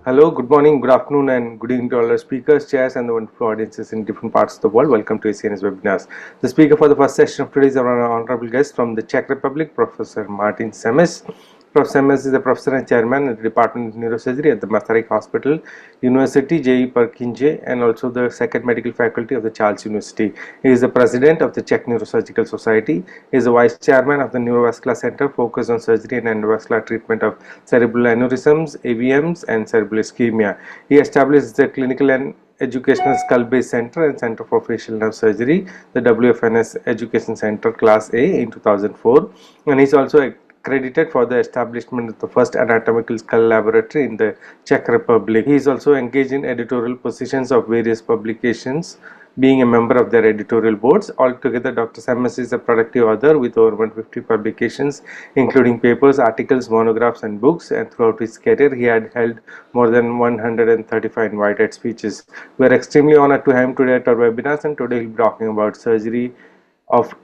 Hello, good morning, good afternoon, and good evening to all our speakers, chairs, and the wonderful audiences in different parts of the world. Welcome to ACNS webinars. The speaker for the first session of today is our honorable guest from the Czech Republic, Professor Martin Semes. Professor Semes is a professor and chairman at the Department of Neurosurgery at the Masaryk Hospital, University J.E. Perkinje, and also the second medical faculty of the Charles University. He is the president of the Czech Neurosurgical Society. He is the vice chairman of the Neurovascular Center focused on surgery and endovascular treatment of cerebral aneurysms, AVMs, and cerebral ischemia. He established the clinical and Educational Skull-Base Center and Center for Facial Nerve Surgery, the WFNS Education Center Class A in 2004, and he is also credited for the establishment of the first anatomical skull laboratory in the Czech Republic. He is also engaged in editorial positions of various publications, being a member of their editorial boards. Altogether, Dr. Semes is a productive author with over 150 publications, including papers, articles, monographs, and books. And throughout his career, he had held more than 135 invited speeches. We are extremely honored to have him today at our webinars, and today he'll be talking about surgery of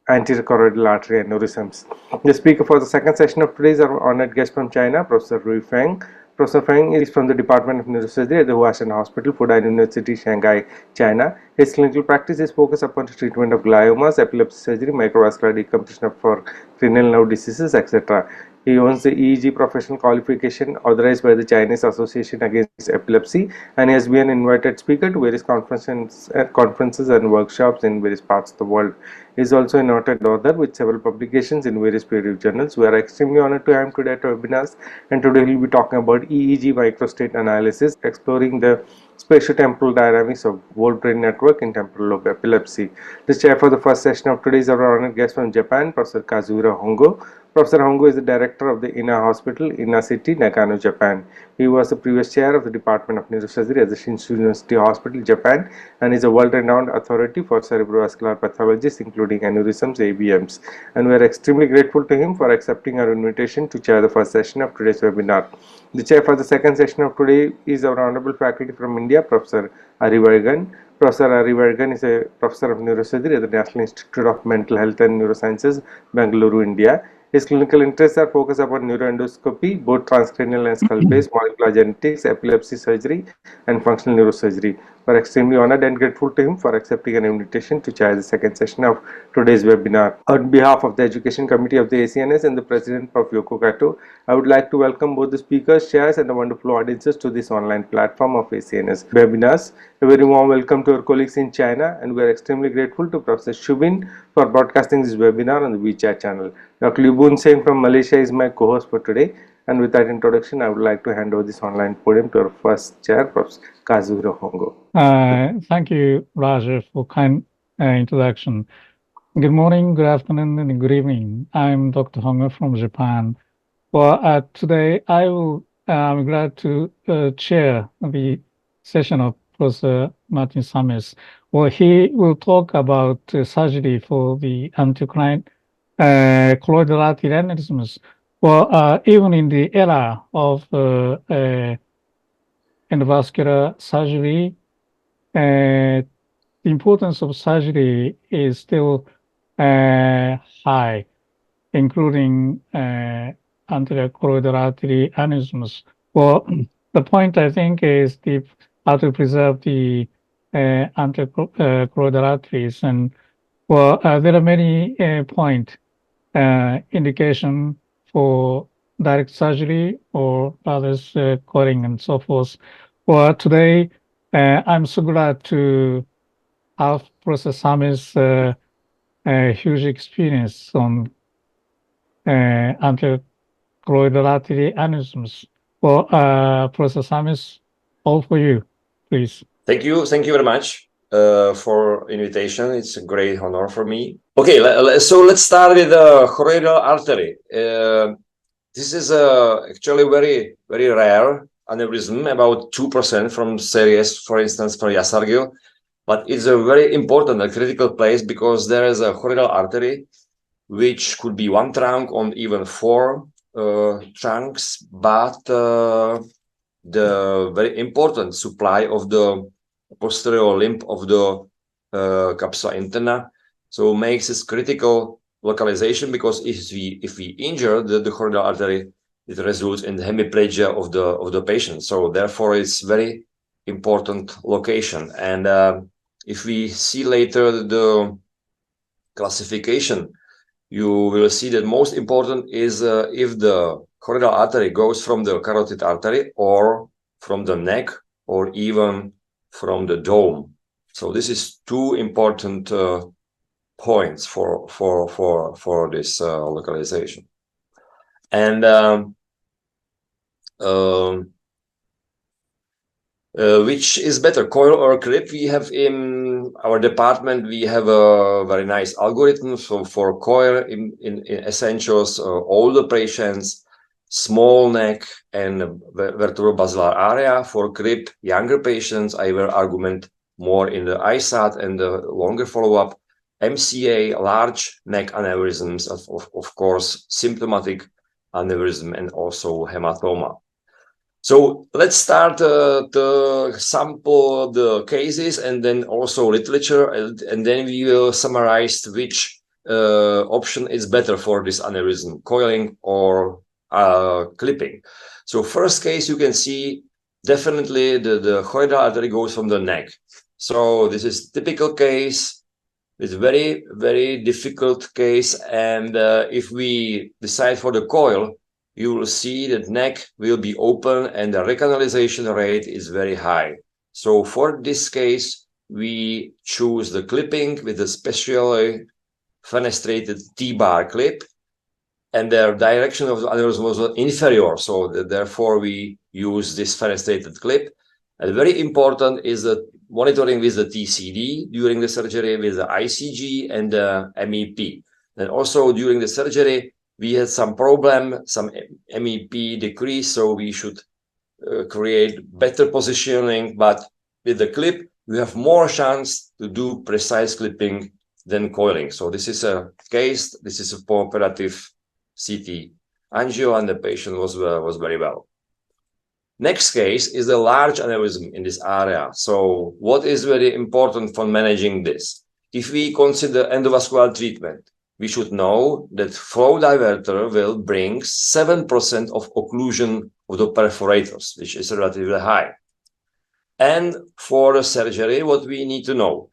anterior choroidal artery aneurysms. The speaker for the second session of today is our honored guest from China, Professor Rui Feng. Professor Feng is from the Department of Neurosurgery at the Huashan Hospital, Fudan University, Shanghai, China. His clinical practice is focused upon the treatment of gliomas, epilepsy surgery, microvascular decompression for cranial nerve diseases, etc. He owns the EEG professional qualification authorized by the Chinese Association Against Epilepsy, and he has been an invited speaker to various conferences and workshops in various parts of the world. He is also a noted author with several publications in various peer-reviewed journals. We are extremely honored to have him today at our webinars, and today we will be talking about EEG Microstate analysis, exploring the spatiotemporal dynamics of whole brain network in temporal lobe epilepsy. The chair for the first session of today is our honored guest from Japan, Professor Kazuhiro Hongo. Professor Hongo is the director of the Ina Hospital, Ina City, Nagano, Japan. He was the previous chair of the Department of Neurosurgery at the Shinshu University Hospital, Japan, and is a world-renowned authority for cerebrovascular pathologies, including aneurysms, AVMs. And we are extremely grateful to him for accepting our invitation to chair the first session of today's webinar. The chair for the second session of today is our honorable faculty from India, Professor Arivargan. Professor Arivargan is a professor of neurosurgery at the National Institute of Mental Health and Neurosciences, Bangalore, India. His clinical interests are focused upon neuroendoscopy, both transcranial and skull-based, molecular genetics, epilepsy surgery, and functional neurosurgery. We are extremely honored and grateful to him for accepting an invitation to chair the second session of today's webinar. On behalf of the Education Committee of the ACNS and the President of Yoko Kato, I would like to welcome both the speakers, chairs, and the wonderful audiences to this online platform of ACNS webinars. A very warm welcome to our colleagues in China, and we are extremely grateful to Professor Shubin for broadcasting this webinar on the WeChat channel. Dr. Libun Singh from Malaysia is my co-host for today, and with that introduction, I would like to hand over this online podium to our first chair, Professor Kazuhiro Hongo. Thank you, Roger, for kind introduction. Good morning, good afternoon, and good evening. I'm Dr. Hongo from Japan. Well, today I'm glad to chair the session of Professor Martin Semes. Well, he will talk about surgery for the anterior choroidal artery aneurysms. Well, even in the era of endovascular surgery, the importance of surgery is still high, including anterior choroidal artery aneurysms. Well, the point I think is how to preserve the anterior choroidal arteries, and well, there are many indication for direct surgery or others coding and so forth. Well, today I'm so glad to have Professor Semes' huge experience on anterior choroidal artery aneurysms. Well, Professor Semes, all for you, please. Thank you very much for invitation. It's a great honor for me. Okay, so let's start with the choroidal artery. This is actually very rare aneurysm, about 2% from series, for instance, for Yasargil, but it's a very important and critical place because there is a choroidal artery, which could be one trunk or even four trunks, but the very important supply of the posterior limb of the capsula interna, so makes this critical localization, because if we injure the choroidal artery, it results in the hemiplegia of the patient. So therefore, it's very important location. And if we see later the classification, you will see that most important is if the choroidal artery goes from the carotid artery or from the neck or even from the dome. So this is two important points for this localization. And which is better, coil or clip? We have in our department, we have a very nice algorithm. So for coil in essentials, older patients, small neck and vertebrobasilar area. For clip, younger patients, I will argument more in the ISAT and the longer follow-up. MCA, large neck aneurysms, of course, symptomatic aneurysm and also hematoma. So let's start to sample the cases and then also literature, and then we will summarize which option is better for this aneurysm, coiling or clipping. So first case, you can see definitely the choroidal artery goes from the neck. So this is typical case. It's very, very difficult case. And if we decide for the coil, you will see that neck will be open and the recanalization rate is very high. So for this case, we choose the clipping with a specially fenestrated T-bar clip, and the direction of the aneurysm was inferior. So therefore, we use this fenestrated clip. And very important is the monitoring with the TCD during the surgery with the ICG and the MEP. And also during the surgery, we had some problem, some MEP decrease, so we should create better positioning. But with the clip, we have more chance to do precise clipping than coiling. So this is a case, this is a post-operative CT angio, and the patient was very well. Next case is the large aneurysm in this area. So what is very important for managing this? If we consider endovascular treatment, we should know that flow diverter will bring 7% of occlusion of the perforators, which is relatively high. And for the surgery, what we need to know,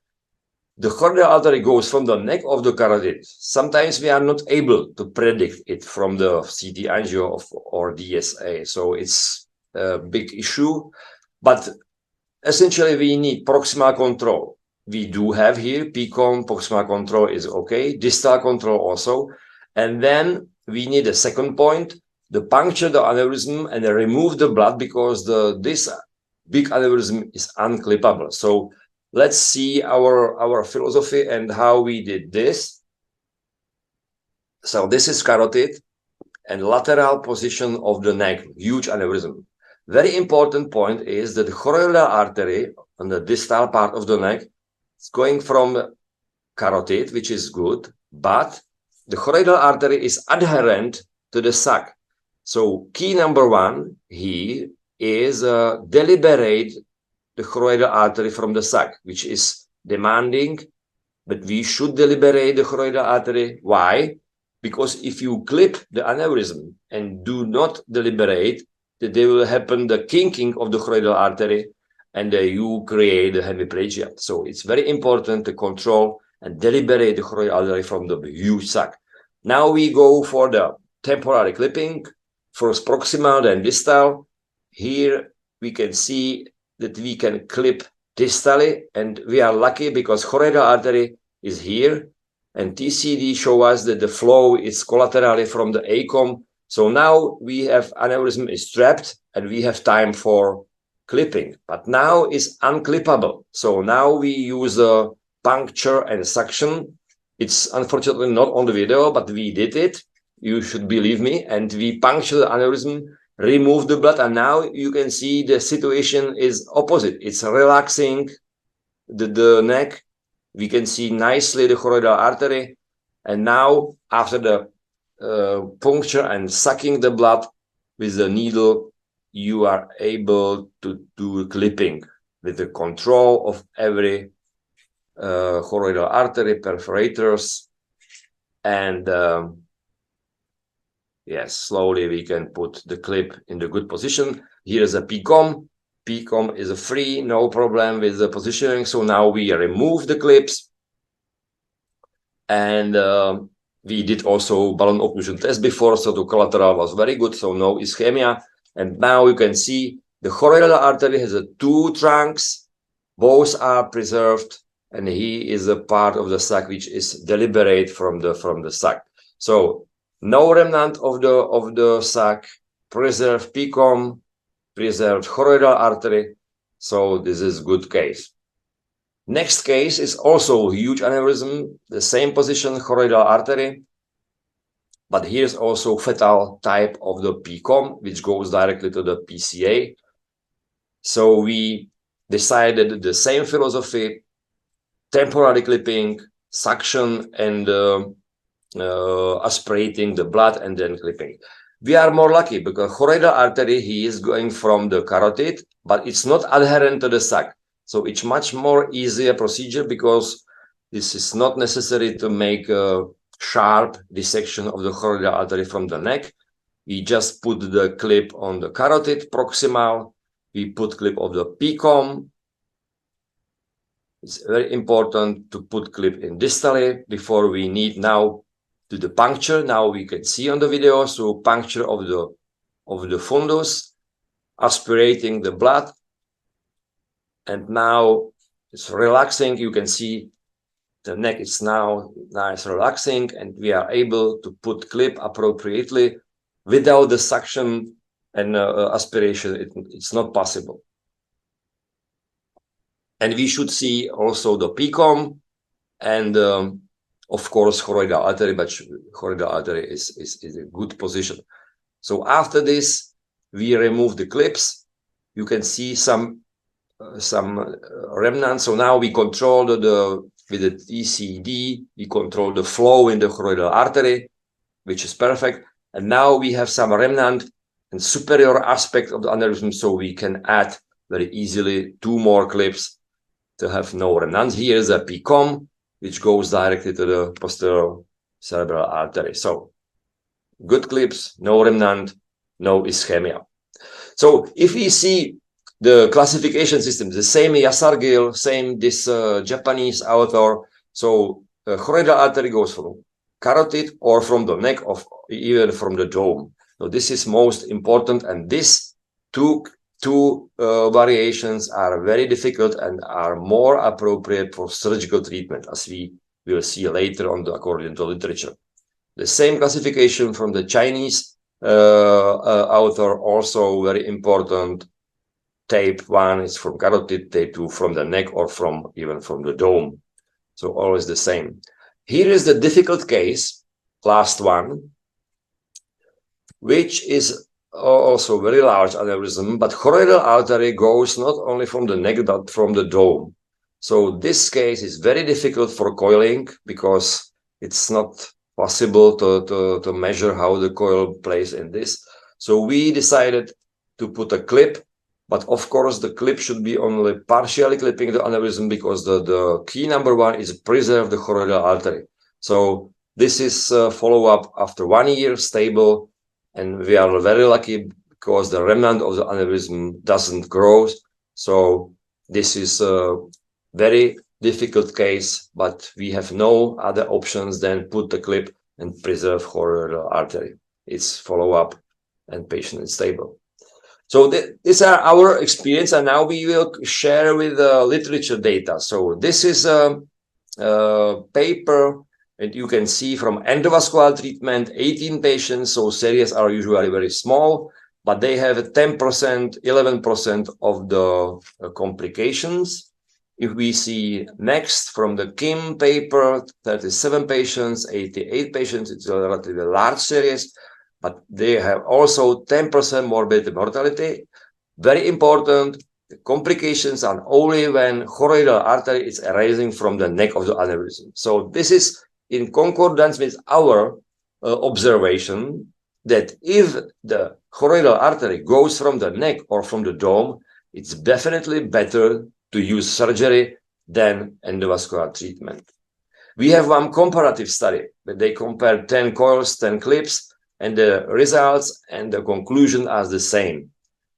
the choroidal artery goes from the neck of the carotid. Sometimes we are not able to predict it from the CT angio or DSA. So it's a big issue, but essentially we need proximal control. We do have here PCOM, proximal control is okay, distal control also. And then we need a second point, to puncture the aneurysm and remove the blood because this big aneurysm is unclippable. So let's see our philosophy and how we did this. So this is carotid and lateral position of the neck, huge aneurysm. Very important point is that the choroidal artery on the distal part of the neck is going from carotid, which is good, but the choroidal artery is adherent to the sac. So key number one here is deliberate the choroidal artery from the sac, which is demanding, but we should deliberate the choroidal artery. Why? Because if you clip the aneurysm and do not deliberate, there will happen the kinking of the choroidal artery and you create the hemiplegia. So it's very important to control and deliberate the choroidal artery from the huge sac. Now we go for the temporary clipping, first proximal, then distal. Here we can see that we can clip distally, and we are lucky because choroidal artery is here, and TCD show us that the flow is collaterally from the ACOM. So now we have aneurysm is trapped and we have time for clipping, but now it's unclippable. So now we use a puncture and suction. It's unfortunately not on the video, but we did it. You should believe me. And we puncture the aneurysm, remove the blood, and now you can see the situation is opposite. It's relaxing the neck. We can see nicely the choroidal artery. And now after the puncture and sucking the blood with the needle, you are able to do clipping with the control of every choroidal artery, perforators, and Yes, slowly we can put the clip in the good position. Here is a PCOM. PCOM is a free, no problem with the positioning. So now we remove the clips. And we did also balloon occlusion test before, so the collateral was very good, so no ischemia. And now you can see the choroidal artery has two trunks, both are preserved, and he is a part of the sac which is deliberate from the sac. So no remnant of the sac, preserved PCOM, preserved choroidal artery. So this is good case. Next case is also huge aneurysm, the same position, choroidal artery, but here's also fatal type of the PCOM, which goes directly to the PCA. So we decided the same philosophy, temporary clipping, suction, and aspirating the blood and then clipping. We are more lucky because choroidal artery, he is going from the carotid, but it's not adherent to the sac. So it's much more easier procedure because this is not necessary to make a sharp dissection of the choroidal artery from the neck. We just put the clip on the carotid proximal. We put clip of the PCOM. It's very important to put clip in distally before we need now to the puncture. Now we can see on the video, so puncture of the fundus, aspirating the blood. And now it's relaxing. You can see the neck is now nice relaxing, and we are able to put clip appropriately without the suction and aspiration. It's not possible. And we should see also the PCOM and of course choroidal artery, but choroidal artery is a good position. So after this, we remove the clips. You can see some remnants. So now we control with the TCD, we control the flow in the choroidal artery, which is perfect. And now we have some remnant and superior aspect of the aneurysm, so we can add very easily 2 more clips to have no remnant. Here is a PCOM, which goes directly to the posterior cerebral artery. So good clips, no remnant, no ischemia. So if we see the classification system, the same Yasargil, same this Japanese author. So choroidal artery goes from carotid or from the neck, or even from the dome. So this is most important, and these two variations are very difficult and are more appropriate for surgical treatment, as we will see later on according to literature. The same classification from the Chinese author, also very important. Tape 1 is from carotid, tape 2 from the neck or even from the dome. So always the same. Here is the difficult case, last one, which is also very large aneurysm, but choroidal artery goes not only from the neck, but from the dome. So this case is very difficult for coiling because it's not possible to measure how the coil plays in this. So we decided to put a clip. But of course, the clip should be only partially clipping the aneurysm because the key number 1 is preserve the choroidal artery. So this is follow-up after 1 year, stable, and we are very lucky because the remnant of the aneurysm doesn't grow. So this is a very difficult case, but we have no other options than put the clip and preserve choroidal artery. It's follow-up and patient is stable. So these are our experience, and now we will share with literature data. So this is a paper, and you can see from endovascular treatment, 18 patients. So series are usually very small, but they have 10%, 11% of the complications. If we see next from the Kim paper, 37 patients, 88 patients, it's a relatively large series. But they have also 10% morbidity mortality. Very important, the complications are only when choroidal artery is arising from the neck of the aneurysm. So this is in concordance with our observation that if the choroidal artery goes from the neck or from the dome, it's definitely better to use surgery than endovascular treatment. We have one comparative study where they compared 10 coils, 10 clips, and the results and the conclusion are the same.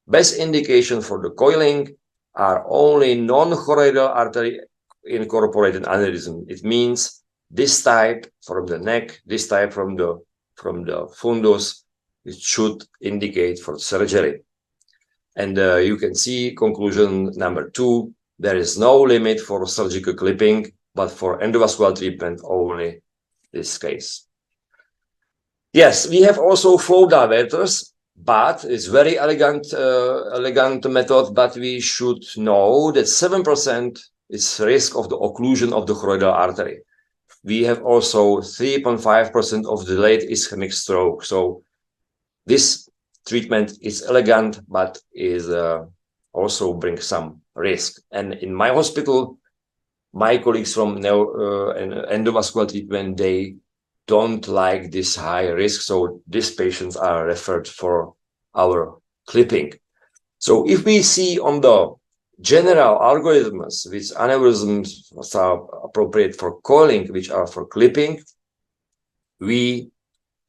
Best indication for the coiling are only non-choroidal artery incorporated aneurysm. It means this type from the neck, this type from the fundus. It should indicate for surgery. And you can see conclusion number 2. There is no limit for surgical clipping, but for endovascular treatment only this case. Yes, we have also flow diverters, but it's very elegant method, but we should know that 7% is risk of the occlusion of the choroidal artery. We have also 3.5% of delayed ischemic stroke. So this treatment is elegant, but is also brings some risk. And in my hospital, my colleagues from endovascular treatment, they don't like this high risk. So these patients are referred for our clipping. So if we see on the general algorithms, which aneurysms are appropriate for coiling, which are for clipping, we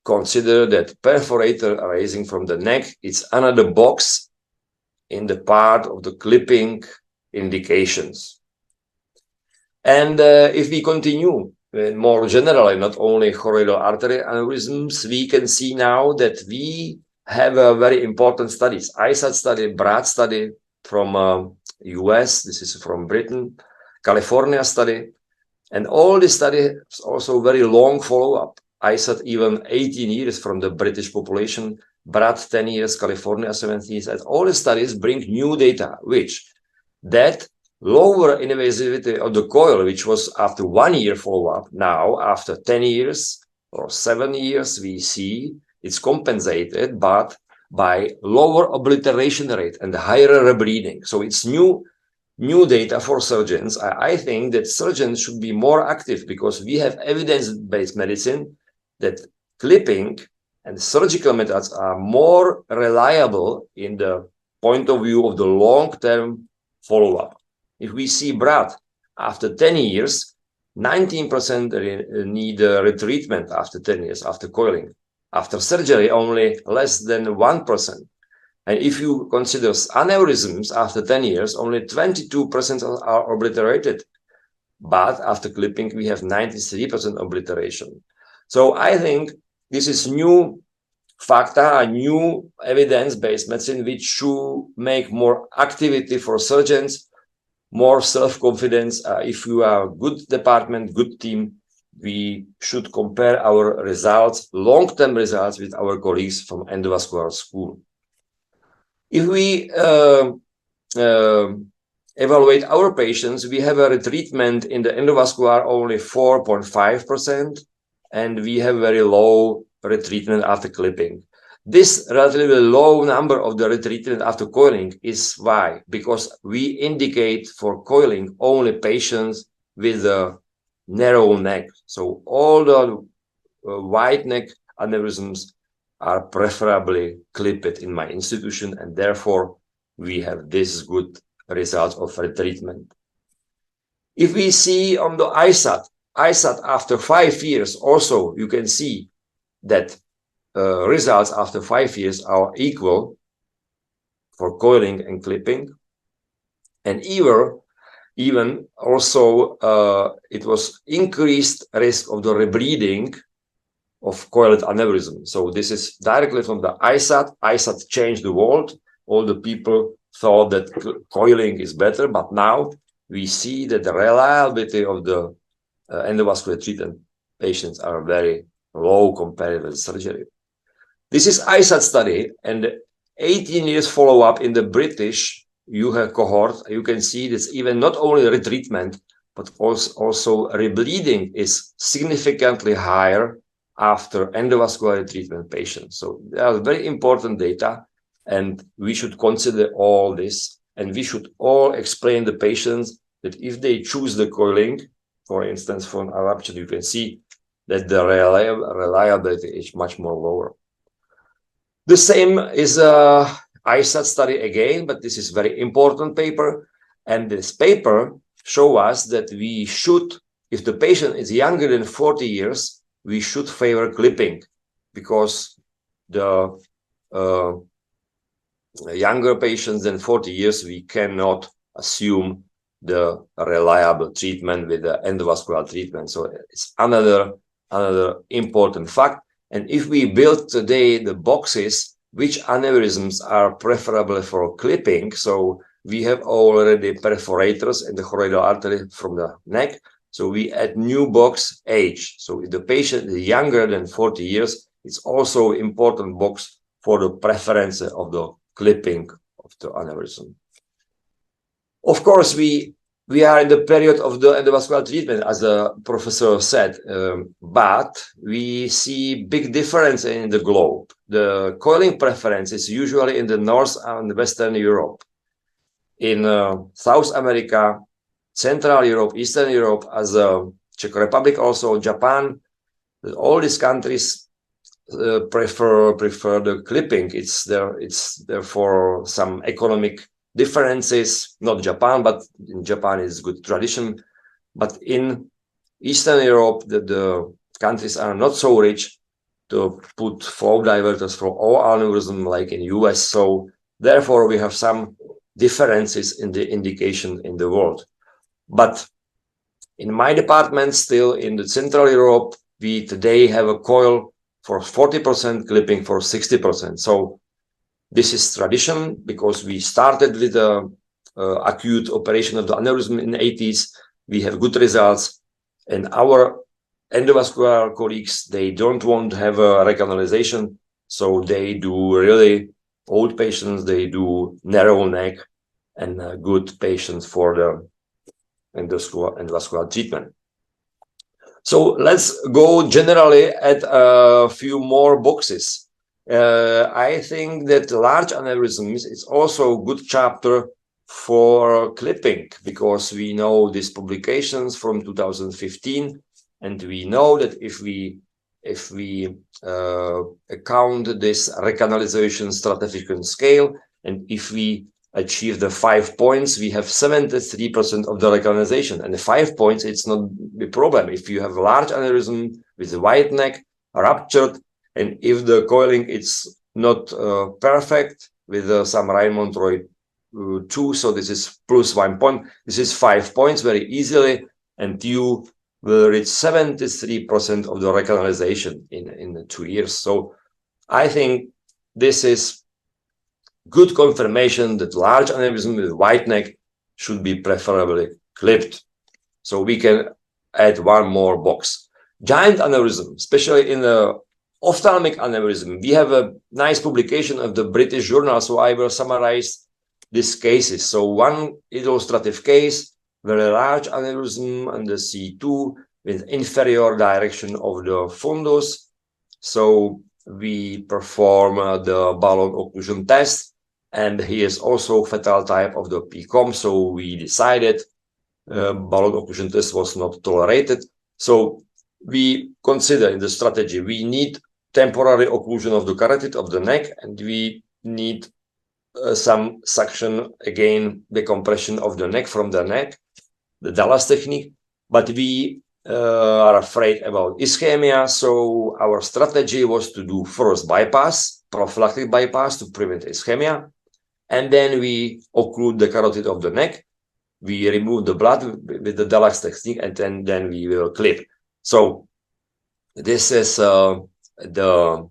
consider that perforator arising from the neck is another box in the part of the clipping indications. And if we continue more generally, not only choroidal artery aneurysms, we can see now that we have a very important studies. ISAT study, BRAD study from US, this is from Britain, California study, and all the studies also very long follow-up. ISAT even 18 years from the British population, BRAD 10 years, California 17 years, and all the studies bring new data, which that lower invasivity of the coil, which was after 1 year follow-up, now after 10 years or 7 years, we see it's compensated, but by lower obliteration rate and higher rebleeding. So it's new data for surgeons. I think that surgeons should be more active because we have evidence-based medicine that clipping and surgical methods are more reliable in the point of view of the long-term follow-up. If we see BRAD after 10 years, 19% need retreatment after 10 years after coiling. After surgery, only less than 1%. And if you consider aneurysms after 10 years, only 22% are obliterated. But after clipping, we have 93% obliteration. So I think this is new facta, a new evidence-based medicine, which should make more activity for surgeons, more self-confidence. If you are a good department, good team, we should compare our results, long-term results, with our colleagues from endovascular school. If we evaluate our patients, we have a retreatment in the endovascular only 4.5%, and we have very low retreatment after clipping. This relatively low number of the retreatment after coiling is why? Because we indicate for coiling only patients with a narrow neck. So all the wide neck aneurysms are preferably clipped in my institution, and therefore we have this good result of retreatment. If we see on the ISAT after 5 years, also you can see that results after 5 years are equal for coiling and clipping, and even also it was increased risk of the rebleeding of coiled aneurysm. So this is directly from the ISAT. ISAT changed the world. All the people thought that coiling is better, but now we see that the reliability of the endovascular treatment patients are very low compared with surgery. This is ISAT study, and 18 years follow-up in the British cohort. You can see this even not only retreatment, but also rebleeding is significantly higher after endovascular treatment patients. So they are very important data, and we should consider all this, and we should all explain the patients that if they choose the coiling, for instance, for an eruption, you can see that the reliability is much more lower. The same is a ISAT study again, but this is very important paper, and this paper shows us that we should, if the patient is younger than 40 years, we should favor clipping, because the younger patients than 40 years, we cannot assume the reliable treatment with the endovascular treatment. So it's another important fact. And if we build today the boxes, which aneurysms are preferable for clipping, so we have already perforators in the choroidal artery from the neck. So we add new box age. So if the patient is younger than 40 years, it's also important box for the preference of the clipping of the aneurysm. Of course, we are in the period of the endovascular treatment, as the professor said, but we see big difference in the globe. The coiling preference is usually in the North and Western Europe. In South America, Central Europe, Eastern Europe, as Czech Republic, also Japan, all these countries prefer the clipping. It's there for some economic differences. Not Japan, but in Japan is good tradition. But in Eastern Europe, the countries are not so rich to put flow diverters for all aneurysm like in US. So therefore, we have some differences in the indication in the world. But in my department, still in the Central Europe, we today have a coil for 40%, clipping for 60%. So this is tradition because we started with the acute operation of the aneurysm in the 80s. We have good results, and our endovascular colleagues, they don't want to have a recanalization, so they do really old patients, they do narrow neck, and good patients for the endovascular treatment. So let's go generally at a few more boxes. I think that large aneurysms is also a good chapter for clipping, because we know these publications from 2015, and we know that if we count this recanalization stratification scale, and if we achieve the 5 points, we have 73% of the recanalization. And the 5 points, it's not a problem. If you have a large aneurysm with a wide neck, ruptured, and if the coiling is not perfect with some Ryan-Montroy 2, so this is plus 1 point, this is 5 points very easily, and you will reach 73% of the recanalization in 2 years. So I think this is good confirmation that large aneurysm with wide neck should be preferably clipped. So we can add one more box. Giant aneurysm, especially in the ophthalmic aneurysm, we have a nice publication of the British journal, so I will summarize these cases. So one illustrative case, very large aneurysm on the C2 with inferior direction of the fundus. So we perform the balloon occlusion test, and here's also fatal type of the PCOM. So we decided balloon occlusion test was not tolerated. So we consider in the strategy, we need temporary occlusion of the carotid of the neck, and we need some suction, again, decompression of the neck from the neck, the Dallas technique. But we are afraid about ischemia. So our strategy was to do first bypass, prophylactic bypass to prevent ischemia. And then we occlude the carotid of the neck. We remove the blood with the Dallas technique, and then we will clip. So this is the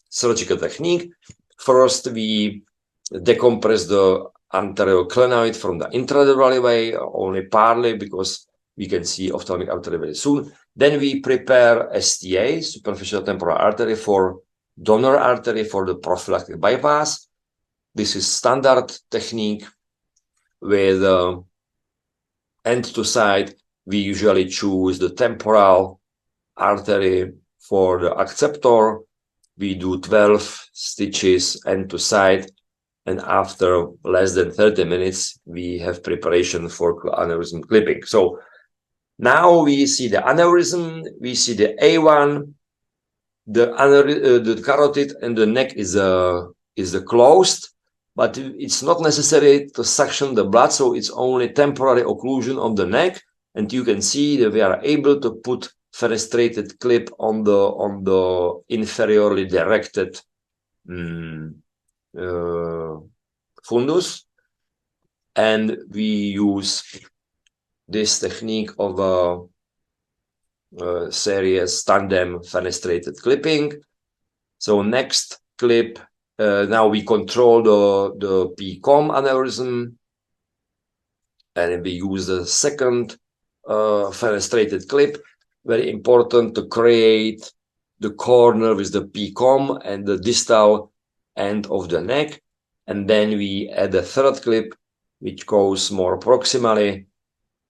surgical technique. First, we decompress the anterior clinoid from the intradural way, only partly, because we can see ophthalmic artery very soon. Then we prepare STA, superficial temporal artery, for donor artery for the prophylactic bypass. This is standard technique with end to side. We usually choose the temporal artery for the acceptor. We do 12 stitches end to side, and after less than 30 minutes, we have preparation for aneurysm clipping. So now we see the aneurysm, we see the A1, the carotid and the neck is closed, but it's not necessary to suction the blood, so it's only temporary occlusion of the neck, and you can see that we are able to put fenestrated clip on the inferiorly directed fundus, and we use this technique of a series tandem fenestrated clipping. So next clip, now we control the PCOM aneurysm, and we use the second fenestrated clip. Very important to create the corner with the PCOM and the distal end of the neck. And then we add a third clip, which goes more proximally,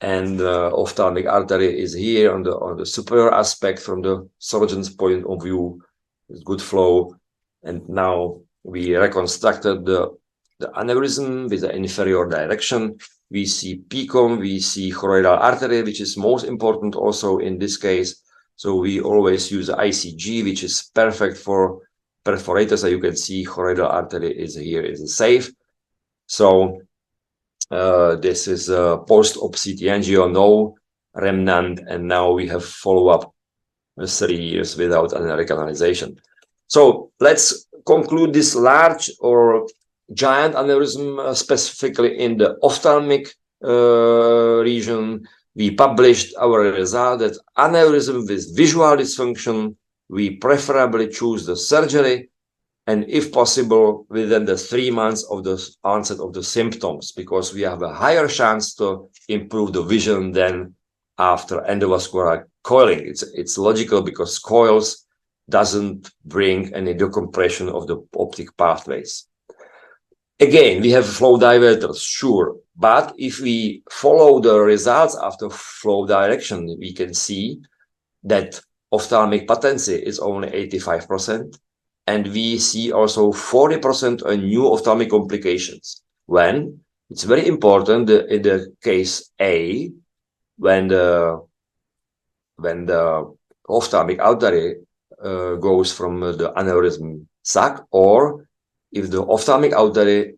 and the ophthalmic artery is here on the superior aspect from the surgeon's point of view. It's good flow. And now we reconstructed the aneurysm with the inferior direction. We see PCOM, we see choroidal artery, which is most important also in this case. So we always use ICG, which is perfect for perforators. So you can see choroidal artery is here, is safe. So this is a post-op CT angio, no remnant, and now we have follow-up 3 years without any recanalization. So let's conclude this large or giant aneurysm, specifically in the ophthalmic region. We published our result that aneurysm with visual dysfunction, we preferably choose the surgery, and if possible, within the 3 months of the onset of the symptoms, because we have a higher chance to improve the vision than after endovascular coiling. It's logical because coils doesn't bring any decompression of the optic pathways. Again, we have flow diverters, sure, but if we follow the results after flow direction, we can see that ophthalmic patency is only 85%, and we see also 40% new ophthalmic complications. When it's very important in the case A, when the ophthalmic artery goes from the aneurysm sac, or if the ophthalmic artery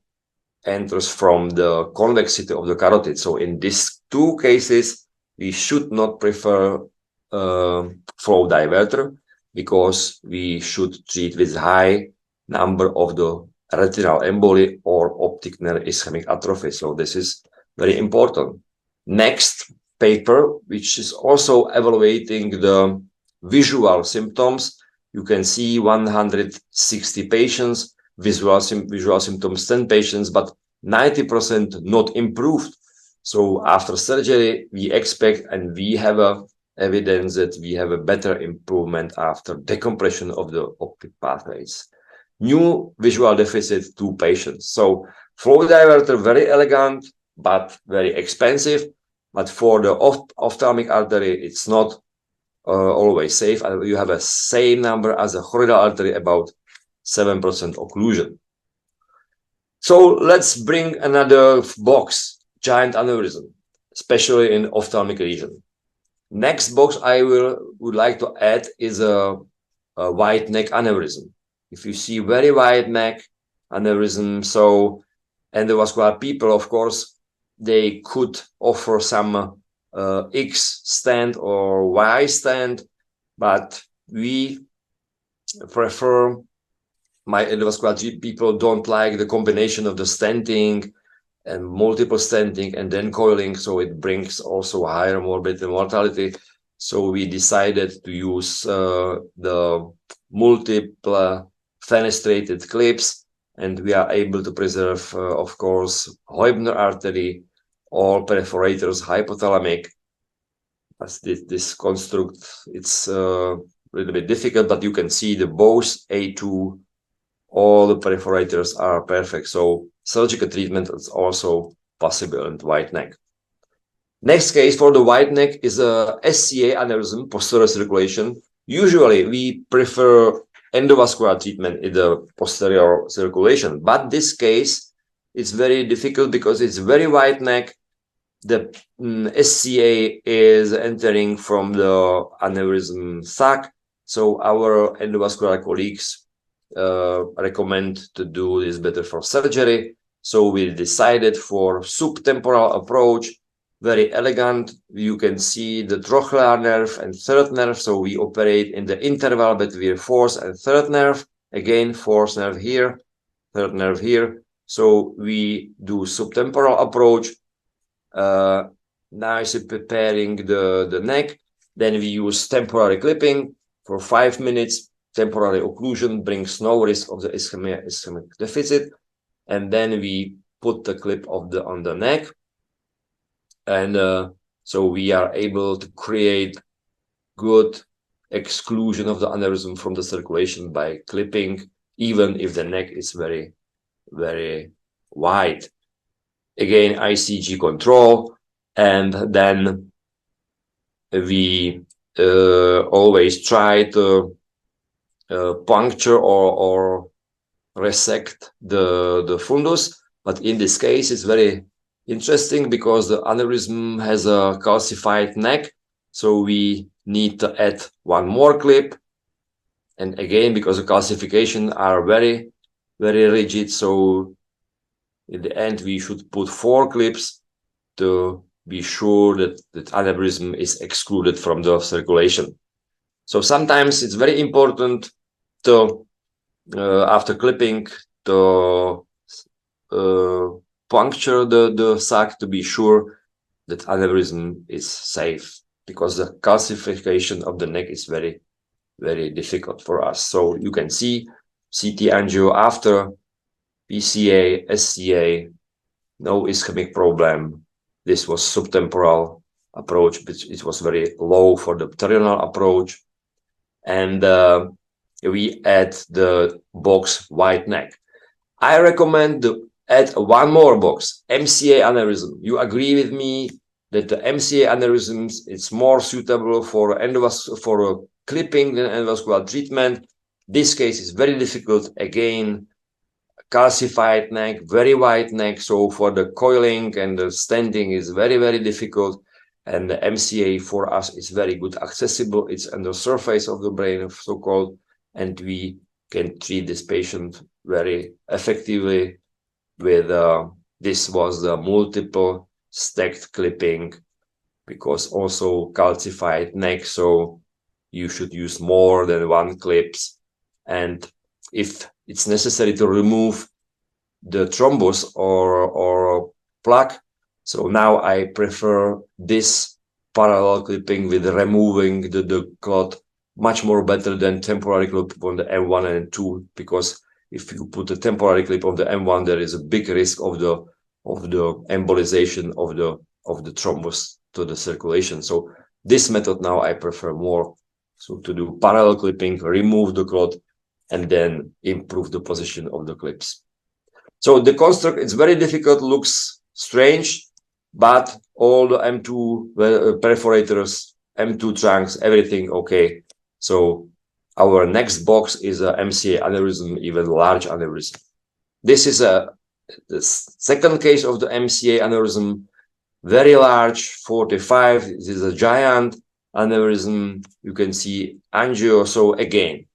enters from the convexity of the carotid. So in these two cases, we should not prefer flow diverter, because we should treat with high number of the retinal emboli or optic nerve ischemic atrophy. So this is very important. Next paper, which is also evaluating the visual symptoms. You can see 160 patients, visual symptoms 10 patients, but 90% not improved. So after surgery, we expect, and we have evidence that we have a better improvement after decompression of the optic pathways. New visual deficit, 2 patients. So flow diverter, very elegant, but very expensive. But for the ophthalmic artery, it's not always safe. You have a same number as a choroidal artery, about 7% occlusion. So let's bring another box, giant aneurysm, especially in ophthalmic region. Next box I would like to add is a wide neck aneurysm. If you see very wide neck aneurysm, so endovascular people, of course, they could offer some X stent or Y stent, but we prefer, my endovascular people don't like the combination of the stenting and multiple stenting and then coiling, so it brings also higher morbidity and mortality. So we decided to use the multiple fenestrated clips, and we are able to preserve, of course, Heubner artery, all perforators, hypothalamic. As this construct, it's a little bit difficult, but you can see the both A2, all the perforators are perfect. So surgical treatment is also possible in wide neck. Next case for the wide neck is a SCA aneurysm, posterior circulation. Usually we prefer endovascular treatment in the posterior circulation, but this case it's very difficult because it's very wide neck. The SCA is entering from the aneurysm sac, so our endovascular colleagues recommend to do this better for surgery. So we decided for subtemporal approach, very elegant. You can see the trochlear nerve and third nerve, so we operate in the interval between fourth and third nerve. again, fourth nerve here, third nerve here. So we do subtemporal approach, nicely preparing the neck. Then we use temporary clipping for 5 minutes. Temporary occlusion brings no risk of the ischemic deficit. And then we put the clip on the neck. And so we are able to create good exclusion of the aneurysm from the circulation by clipping, even if the neck is very, very wide. Again, ICG control, and then we always try to puncture or resect the fundus. But in this case, it's very interesting because the aneurysm has a calcified neck. So we need to add one more clip. And again, because the calcification are very, very rigid. So in the end, we should put 4 clips to be sure that the aneurysm is excluded from the circulation. So sometimes it's very important to, after clipping, to puncture the sac to be sure that aneurysm is safe, because the calcification of the neck is very, very difficult for us. So you can see CT angio after PCA, SCA, no ischemic problem. This was subtemporal approach, but it was very low for the terminal approach. And we add the box white neck. I recommend to add one more box, MCA aneurysm. You agree with me that the MCA aneurysms is more suitable for clipping than endovascular treatment. This case is very difficult. Again, calcified neck, very wide neck. So for the coiling and the stenting is very, very difficult. And the MCA for us is very good accessible. It's on the surface of the brain, so-called, and we can treat this patient very effectively with this was the multiple stacked clipping, because also calcified neck, so you should use more than 1 clips. And if it's necessary to remove the thrombus or plaque, so now I prefer this parallel clipping with removing the clot much more better than temporary clip on the M1 and M2, because if you put a temporary clip on the M1, there is a big risk of the embolization of the thrombus to the circulation. So this method now I prefer more. So to do parallel clipping, remove the clot, and then improve the position of the clips. So the construct, it's very difficult, looks strange, but all the M2 perforators, M2 trunks, everything okay. So our next box is a MCA aneurysm, even large aneurysm. This is the second case of the MCA aneurysm, very large, 45. This is a giant aneurysm. You can see angio. So again,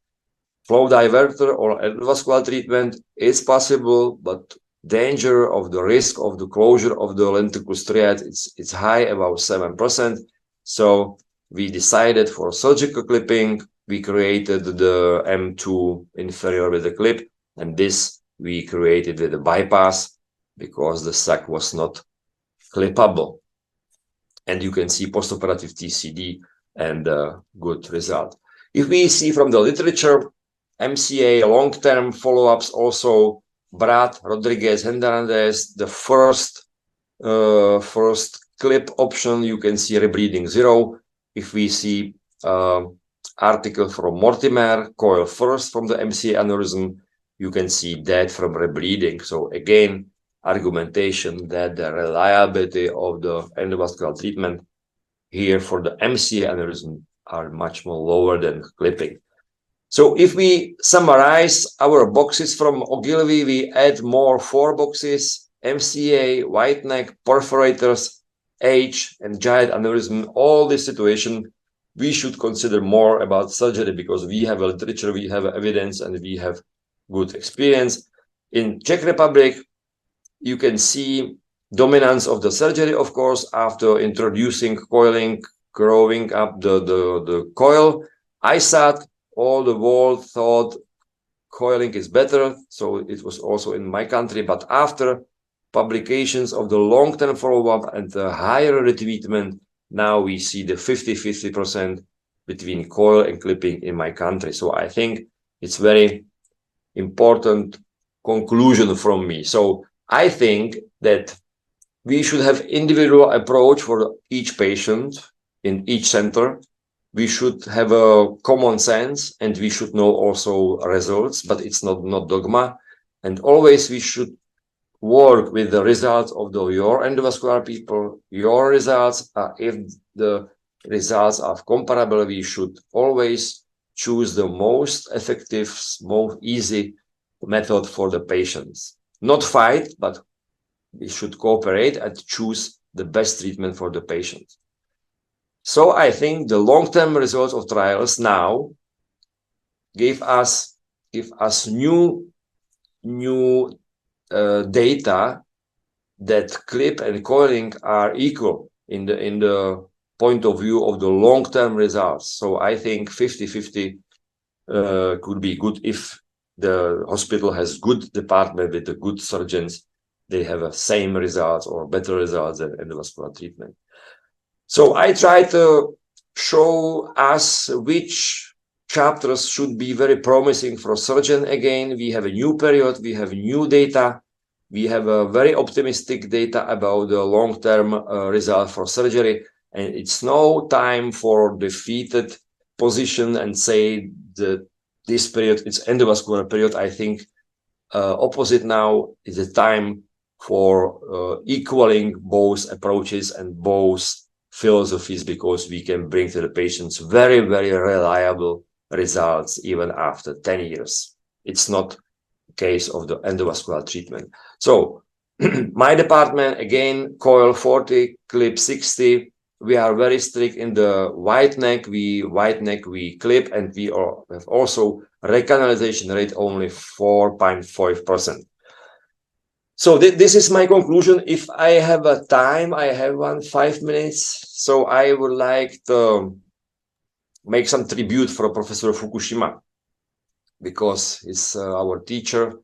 flow diverter or endovascular treatment is possible, but danger of the risk of the closure of the lenticule striate, it's high, about 7%. So we decided for surgical clipping. We created the M2 inferior with the clip, and this we created with a bypass because the sac was not clippable. And you can see postoperative TCD and good result. If we see from the literature, MCA long-term follow-ups also, Brad, Rodriguez, Hernandez, the first clip option, you can see rebleeding 0. If we see article from Mortimer, coil first from the MCA aneurysm, you can see that from rebleeding. So again, argumentation that the reliability of the endovascular treatment here for the MCA aneurysm are much more lower than clipping. So if we summarize our boxes from Ogilvy, we add more 4 boxes, MCA, white neck, perforators, age, and giant aneurysm. All this situation, we should consider more about surgery because we have a literature, we have evidence, and we have good experience. In Czech Republic, you can see dominance of the surgery, of course, after introducing coiling, growing up the coil. ISAT, all the world thought coiling is better. So it was also in my country, but after publications of the long-term follow-up and the higher retreatment, now we see the 50-50% between coil and clipping in my country. So I think it's very important conclusion from me. So I think that we should have individual approach for each patient in each center. We should have a common sense and we should know also results, but it's not dogma. And always we should work with the results of your endovascular people, your results. If the results are comparable, we should always choose the most effective, most easy method for the patients. Not fight, but we should cooperate and choose the best treatment for the patient. So I think the long-term results of trials now give us new data that clip and coiling are equal in the point of view of the long-term results. So I think 50-50 could be good if the hospital has good department with the good surgeons. They have the same results or better results than endovascular treatment. So I try to show us which chapters should be very promising for a surgeon. Again, we have a new period, we have new data, we have a very optimistic data about the long-term result for surgery, and it's no time for defeated position and say that this period, it's endovascular period. I think opposite now is the time for equaling both approaches and both philosophies, because we can bring to the patients very, very reliable results even after 10 years. It's not the case of the endovascular treatment. So my department, again, coil 40, clip 60. We are very strict in the wide neck. We clip, and we have also recanalization rate only 4.5%. So this is my conclusion. If I have a time, I have 5 minutes. So I would like to make some tribute for Professor Fukushima, because he's our teacher,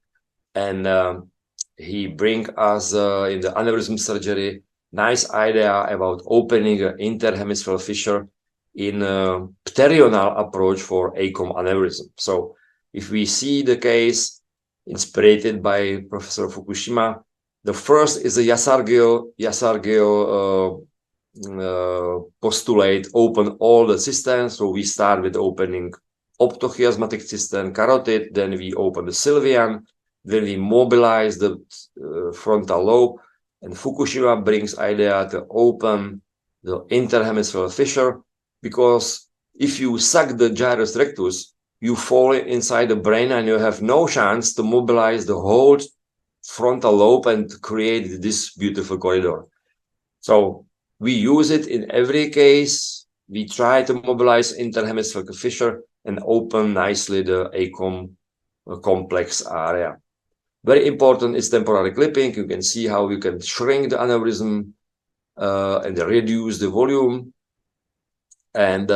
and he bring us in the aneurysm surgery nice idea about opening an interhemispheric fissure in a pterional approach for ACOM aneurysm. So if we see the case inspired by Professor Fukushima, the first is the Yasargil postulate, open all the cisterns. So we start with opening optochiasmatic cistern, carotid, then we open the sylvian, then we mobilize the frontal lobe, and Fukushima brings idea to open the interhemispheric fissure, because if you suck the gyrus rectus, you fall inside the brain and you have no chance to mobilize the whole frontal lobe and create this beautiful corridor. So we use it in every case. We try to mobilize interhemispheric fissure and open nicely the ACOM complex area. Very important is temporary clipping. You can see how you can shrink the aneurysm and reduce the volume. And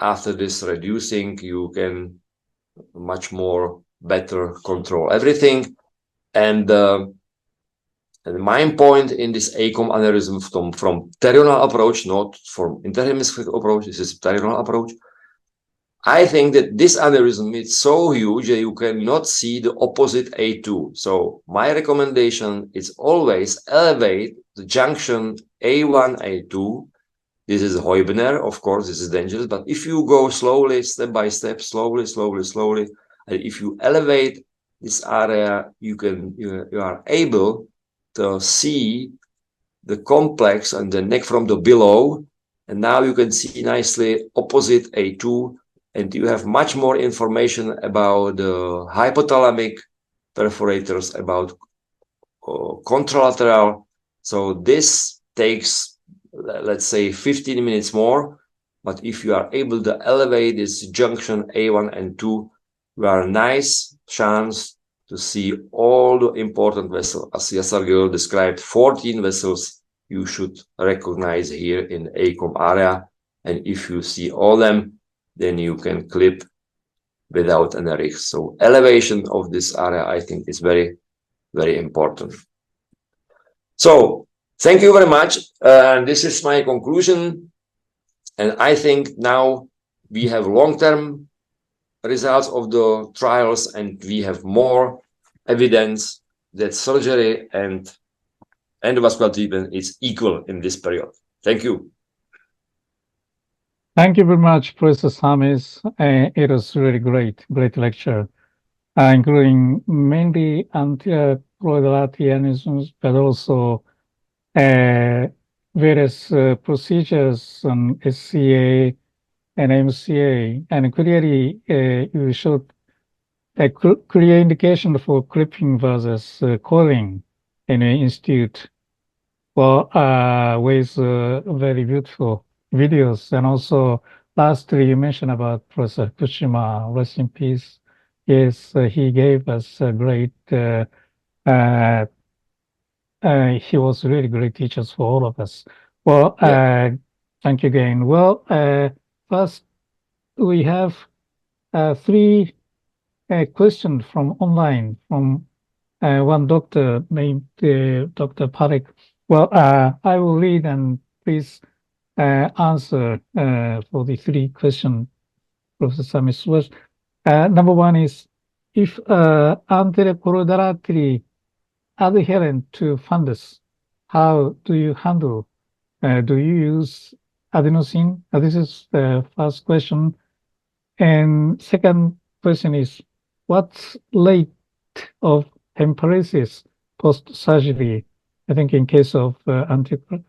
after this reducing, you can much more better control everything. And the main point in this ACOM aneurysm from pterional approach, not from interhemispheric approach, this is pterional approach. I think that this aneurysm is so huge that you cannot see the opposite A2. So my recommendation is always elevate the junction A1, A2. This is Heubner, of course, this is dangerous, but if you go slowly, step by step, slowly, and if you elevate this area, you are able to see the complex and the neck from the below, and now you can see nicely opposite A2, and you have much more information about the hypothalamic perforators, about contralateral. So this takes, let's say, 15 minutes more, but if you are able to elevate this junction A1 and 2, you have a nice chance to see all the important vessels. As Yasargil described, 14 vessels you should recognize here in ACOM area, and if you see all them, then you can clip without any risk. So elevation of this area, I think, is very, very important. So thank you very much. This is my conclusion. And I think now we have long-term results of the trials, and we have more evidence that surgery and endovascular treatment is equal in this period. Thank you. Thank you very much, Professor Samis. It was really great lecture, including mainly anterior choroidal artery aneurysms, but also various procedures on SCA and MCA, and clearly you showed a clear indication for clipping versus coiling in an institute. Well, with very beautiful videos, and also lastly, you mentioned about Professor Kushima, rest in peace. Yes, he gave us a great. He was really great teachers for all of us. Well, thank you again. Well, first we have 3 questions from online from one doctor named Dr. Parekh. Well, I will read and please answer for the 3 questions, Professor Samis. Was number 1 is, if anterior choroidal artery adherent to fundus, how do you handle? Do you use adenosine? This is the first question. And second question is, what's rate of hemolysis post-surgery? I think in case of anterior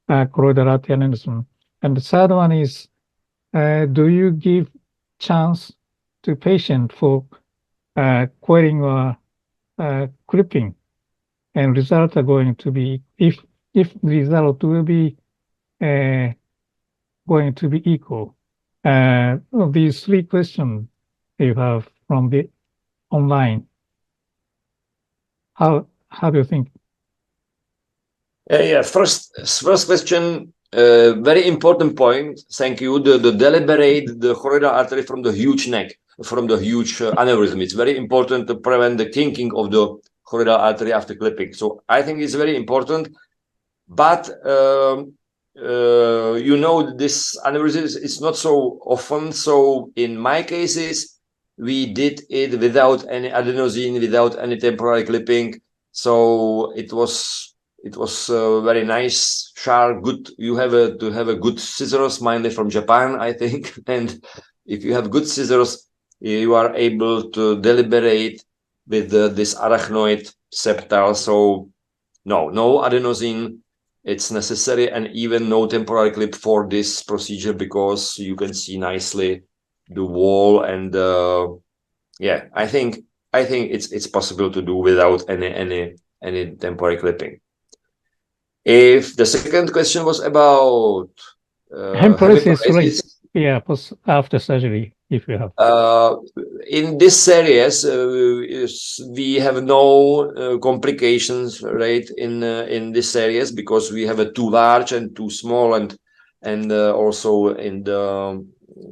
choroidal artery aneurysm. And the third one is, do you give chance to patient for coiling or clipping? And results are going to be, if the result will be going to be equal. These 3 questions you have from the online. How do you think? First question, very important point. Thank you. The deliberate the choroidal artery from the huge neck, from the huge aneurysm. It's very important to prevent the kinking of the choroidal artery after clipping. So I think it's very important. But you know, this aneurysm is not so often. So in my cases, we did it without any adenosine, without any temporary clipping. So it was very nice, sharp, good. You have to have a good scissors, mainly from Japan, I think. And if you have good scissors, you are able to deliberate with this arachnoid septal. So no adenosine. It's necessary, and even no temporary clip for this procedure, because you can see nicely the wall. And I think it's possible to do without any temporary clipping. If the second question was about hemolysis rate, after surgery, if you have. In this series, we have no complications rate in this series, because we have a too large and too small, and also in the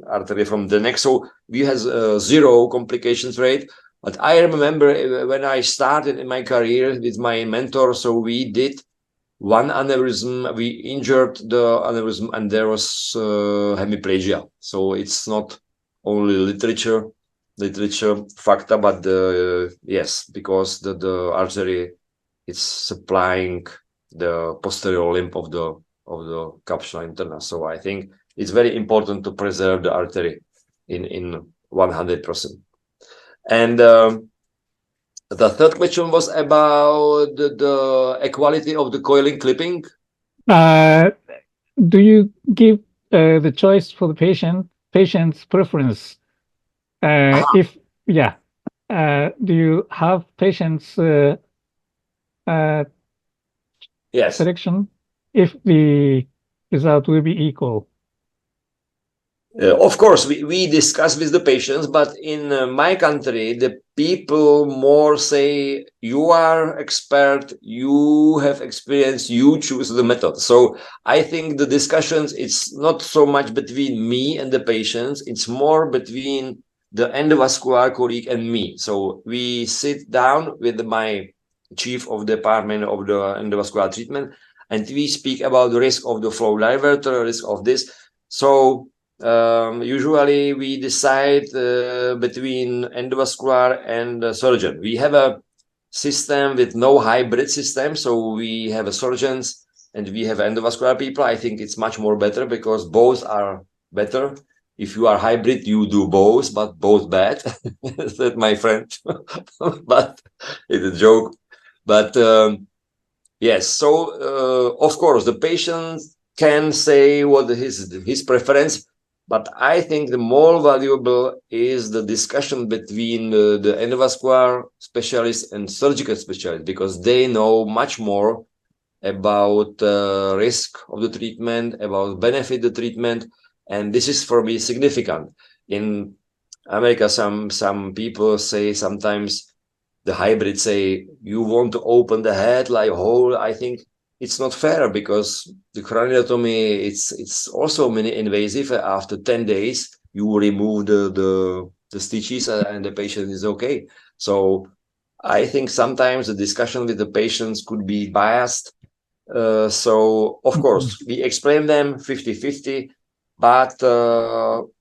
artery from the neck. So we have 0 complications rate. But I remember when I started in my career with my mentor, so we did 1 aneurysm, we injured the aneurysm, and there was hemiplegia. So it's not only literature factor, but yes, because the artery is supplying the posterior limb of the capsula interna. So I think it's very important to preserve the artery in 100%. And the third question was about the equality of the coiling clipping. Do you give the choice for the patient's preference? Do you have patients selection if the result will be equal? Of course, we discuss with the patients, but in my country, the people more say, you are expert, you have experience, you choose the method. So I think the discussions, it's not so much between me and the patients, it's more between the endovascular colleague and me. So we sit down with my chief of department of the endovascular treatment, and we speak about the risk of the flow diverter, risk of this. So usually we decide between endovascular and surgeon. We have a system with no hybrid system, so we have a surgeons and we have endovascular people. I think it's much more better because both are better. If you are hybrid, you do both, but both bad. That's my friend. But it's a joke. But yes, so of course the patient can say what his preference, but I think the more valuable is the discussion between the endovascular specialist and surgical specialist, because they know much more about risk of the treatment, about benefit the treatment, and this is for me significant. In America, some people say sometimes the hybrids say you want to open the head like a whole. I think it's not fair because the craniotomy it's also mini invasive. After 10 days, you remove the stitches and the patient is okay. So I think sometimes the discussion with the patients could be biased. So of course we explain them 50-50, but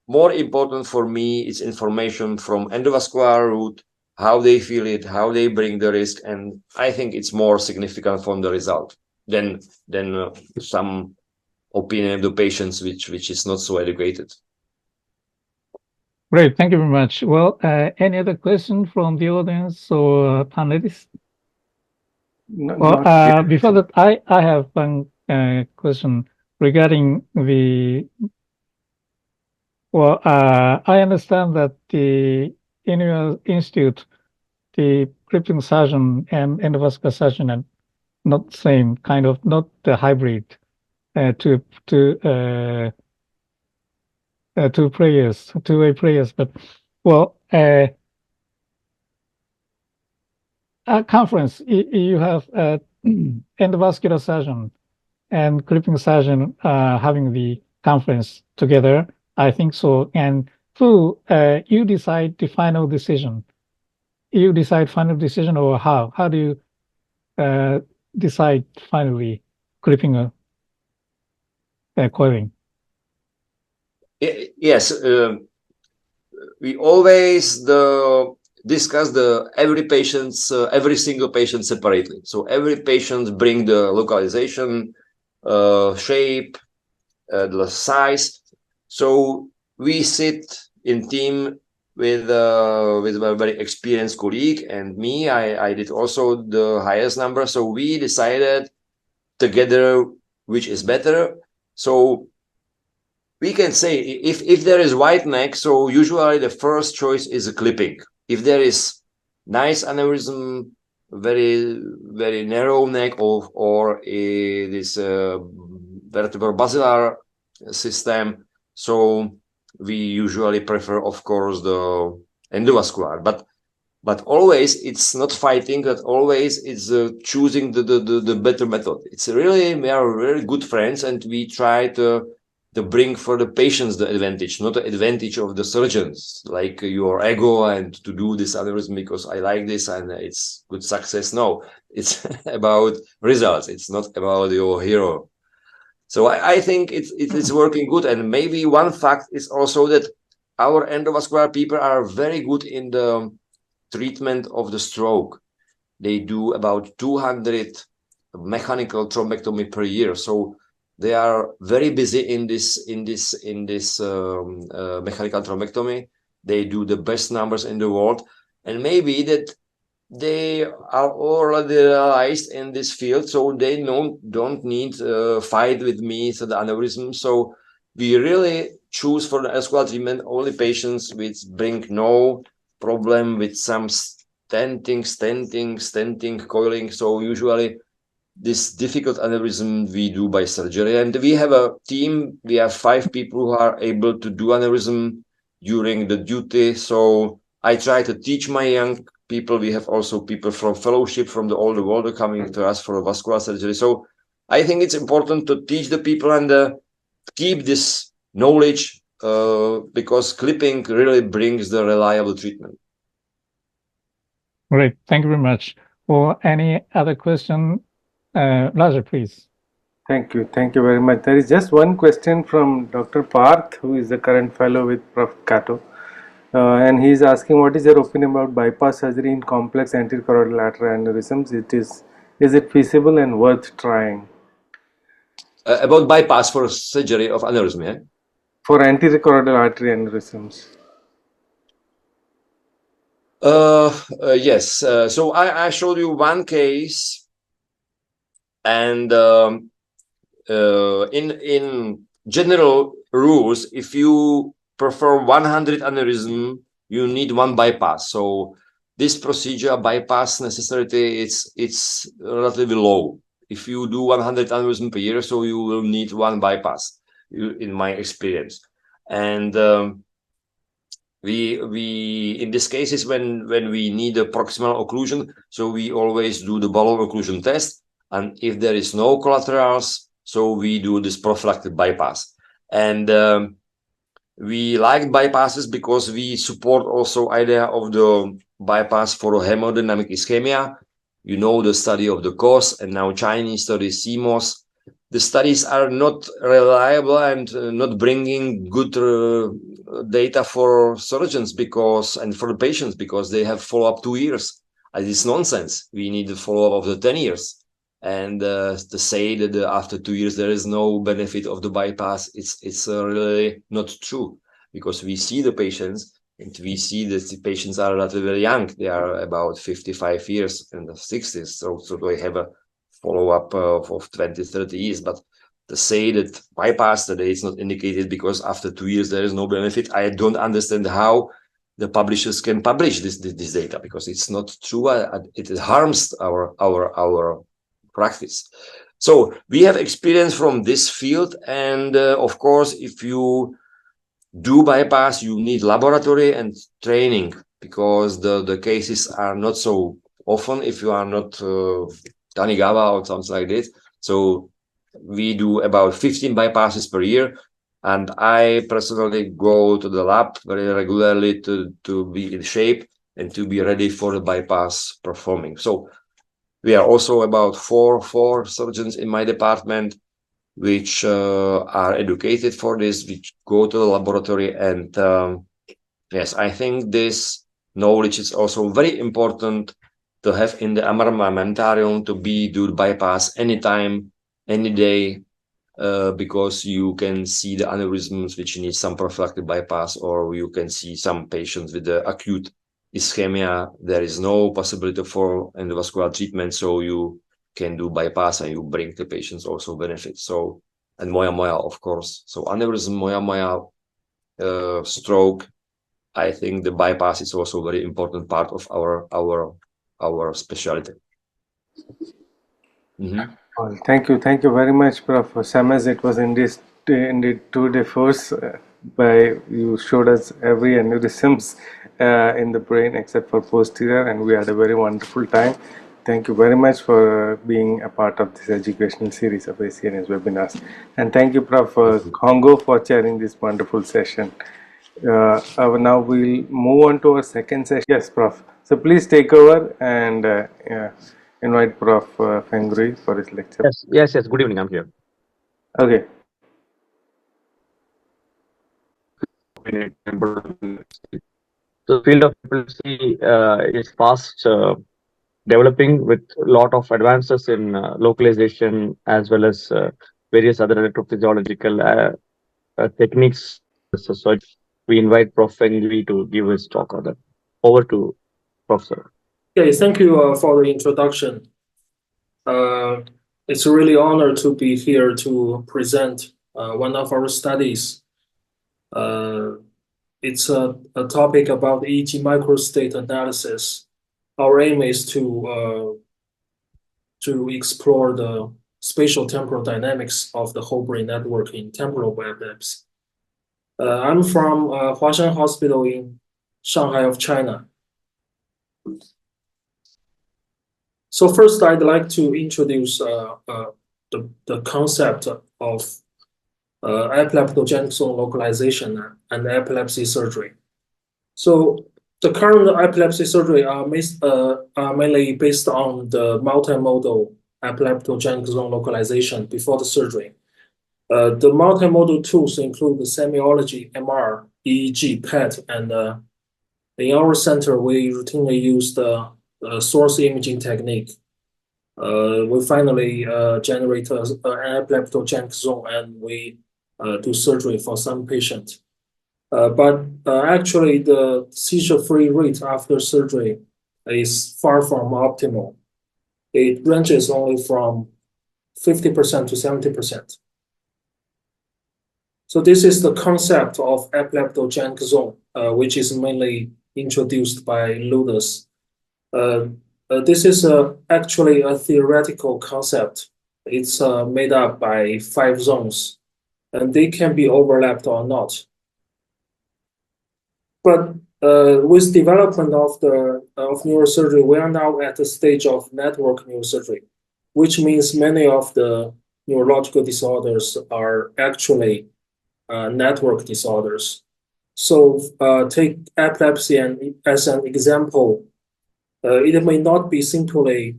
more important for me is information from endovascular route, how they feel it, how they bring the risk, and I think it's more significant from the result than some opinion of the patients which is not so educated. Great, thank you very much. Well, any other question from the audience or panelists? Well, before that, I have one question regarding the. Well, I understand that in your institute, the crippling surgeon and endovascular surgeon are not the same kind of, not the hybrid. Two two-way prayers, but well, at conference you have endovascular surgeon and crippling surgeon having the conference together. I think so. And who you decide the final decision? You decide final decision, or how? How do you decide finally crippling coiling? Yes, we always discuss every single patient separately. So every patient bring the localization, shape, the size. So we sit in team with a very experienced colleague and me. I did also the highest number. So we decided together which is better. So we can say if there is white neck, so usually the first choice is a clipping. If there is nice aneurysm, very very narrow neck, or this vertebral basilar system, so we usually prefer, of course, the endovascular. But always it's not fighting. That always it's choosing the better method. It's really, we are very good friends, and we try to bring for the patients the advantage, not the advantage of the surgeons, like your ego and to do this aneurysm because I like this and it's good success. No, it's about results. It's not about your hero. So I think it's working good. And maybe one fact is also that our endovascular people are very good in the treatment of the stroke. They do about 200 mechanical thrombectomy per year. So they are very busy in this mechanical thrombectomy. They do the best numbers in the world, and maybe that they are already realized in this field, so they don't need fight with me for the aneurysm. So we really choose for the endovascular treatment only patients which bring no problem with some stenting, coiling. So usually this difficult aneurysm we do by surgery, and we have a team. We have 5 people who are able to do aneurysm during the duty. So I try to teach my young people. We have also people from fellowship from all the world coming to us for vascular surgery. So I think it's important to teach the people and keep this knowledge because clipping really brings the reliable treatment. Great. Thank you very much. For any other question, Raja, please. Thank you. Thank you very much. There is just one question from Dr. Parth, who is the current fellow with Prof. Kato. And he is asking, what is your opinion about bypass surgery in complex anterocoroidal artery aneurysms? Is it feasible and worth trying? About bypass for surgery of aneurysm, yeah? For anterocoroidal artery aneurysms. Yes. So I showed you one case, and in general rules, if you perform 100 aneurysm, you need one bypass. So this procedure bypass necessity it's relatively low. If you do 100 aneurysm per year, so you will need one bypass, in my experience. And we in these cases when we need a proximal occlusion, so we always do the balloon occlusion test, and if there is no collaterals, so we do this prophylactic bypass. And we like bypasses because we support also idea of the bypass for hemodynamic ischemia. You know, the study of the cause, and now Chinese study CMOS. The studies are not reliable and not bringing good data for surgeons and for the patients, because they have follow-up 2 years. It's nonsense. We need the follow-up of the 10 years. And to say that after 2 years there is no benefit of the bypass, it's really not true, because we see the patients, and we see that the patients are relatively young. They are about 55 years and 60s, so they have a follow-up of 20, 30 years. But to say that bypass today is not indicated because after 2 years there is no benefit, I don't understand how the publishers can publish this data, because it's not true. It harms our practice. So we have experience from this field, and of course, if you do bypass, you need laboratory and training, because the cases are not so often if you are not Tanigawa or something like this. So we do about 15 bypasses per year, and I personally go to the lab very regularly to be in shape and to be ready for the bypass performing. So we are also about four surgeons in my department, which are educated for this, which go to the laboratory. And yes, I think this knowledge is also very important to have in the armamentarium, to do bypass anytime, any day, because you can see the aneurysms which need some prophylactic bypass, or you can see some patients with the acute ischemia. There is no possibility for endovascular treatment, so you can do bypass and you bring the patients also benefits. So, and moya, of course. So aneurysm, moya, stroke, I think the bypass is also a very important part of our specialty. Mm-hmm. Well, thank you very much, Prof. Samas. It was indeed 2-day force. You showed us every aneurysms in the brain except for posterior, and we had a very wonderful time. Thank you very much for being a part of this educational series of ACNS webinars, and thank you, Prof. Hongo, for chairing this wonderful session. Now we'll move on to our second session. Yes, Prof. So please take over and invite Prof. Fengui for his lecture. Yes. Good evening. I'm here. Okay. So the field of epilepsy is fast developing, with a lot of advances in localization, as well as various other electrophysiological techniques. So we invite Prof. Fengui to give his talk on that. Over to Professor. Okay, thank you for the introduction. It's a really honor to be here to present one of our studies. It's a topic about EEG microstate analysis. Our aim is to explore the spatial temporal dynamics of the whole brain network in temporal epilepsy. I'm from Huashan Hospital in Shanghai of China. So first, I'd like to introduce the concept of epileptogenic zone localization and epilepsy surgery. So the current epilepsy surgery are mainly based on the multimodal epileptogenic zone localization before the surgery. The multimodal tools include the semiology, MR, EEG, PET, and in our center, we routinely use the source imaging technique. We finally generate an epileptogenic zone, and we do surgery for some patients. But actually, the seizure-free rate after surgery is far from optimal. It ranges only from 50% to 70%. So this is the concept of epileptogenic zone, which is mainly introduced by Ludus. This is actually a theoretical concept. It's made up by 5 zones, and they can be overlapped or not. But with development of neurosurgery, we are now at the stage of network neurosurgery, which means many of the neurological disorders are actually network disorders. So take epilepsy as an example. It may not be simply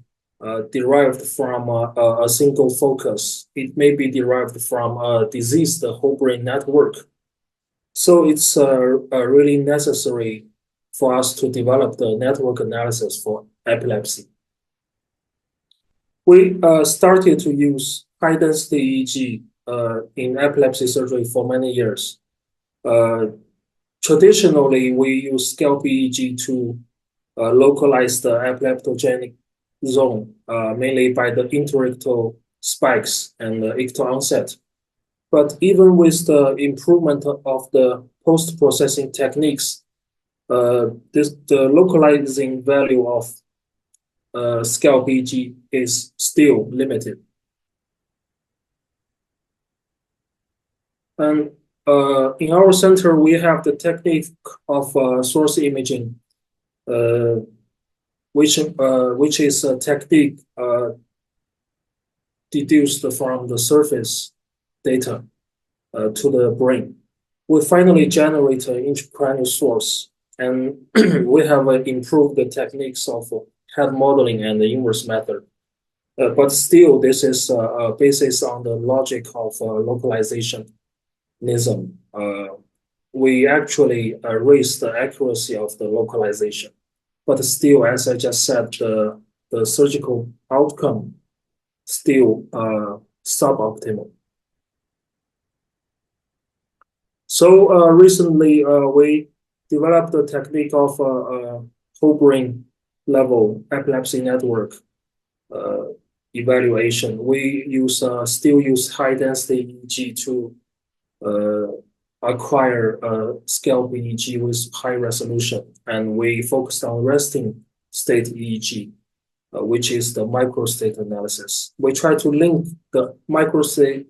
derived from a single focus. It may be derived from a diseased whole brain network. So it's really necessary for us to develop the network analysis for epilepsy. We started to use high-density EEG in epilepsy surgery for many years. Traditionally, we use scalp EEG to localize the epileptogenic zone, mainly by the interictal spikes and the ictal onset. But even with the improvement of the post-processing techniques, the localizing value of scalp EEG is still limited. And in our center, we have the technique of source imaging, which is a technique deduced from the surface data to the brain. We finally generate an intracranial source, and we have improved the techniques of head modeling and the inverse method. But still, this is basis on the logic of localizationism. We actually raise the accuracy of the localization, but still, as I just said, the surgical outcome still suboptimal. So recently, we developed the technique of whole brain level epilepsy network evaluation. We still use high density EEG to acquire scalp EEG with high resolution, and we focused on resting state EEG, which is the microstate analysis. We try to link the microstate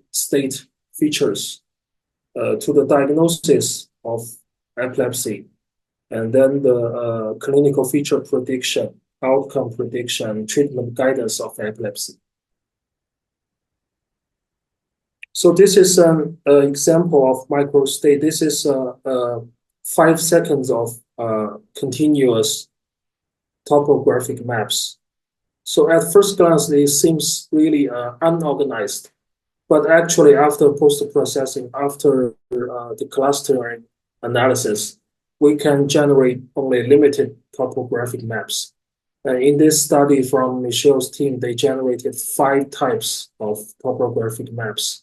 features to the diagnosis of epilepsy, and then the clinical feature prediction, outcome prediction, treatment guidance of epilepsy. So this is an example of microstate. This is 5 seconds of continuous topographic maps. So at first glance, it seems really unorganized. But actually, after post-processing, after the clustering analysis, we can generate only limited topographic maps. In this study from Michel's team, they generated 5 types of topographic maps.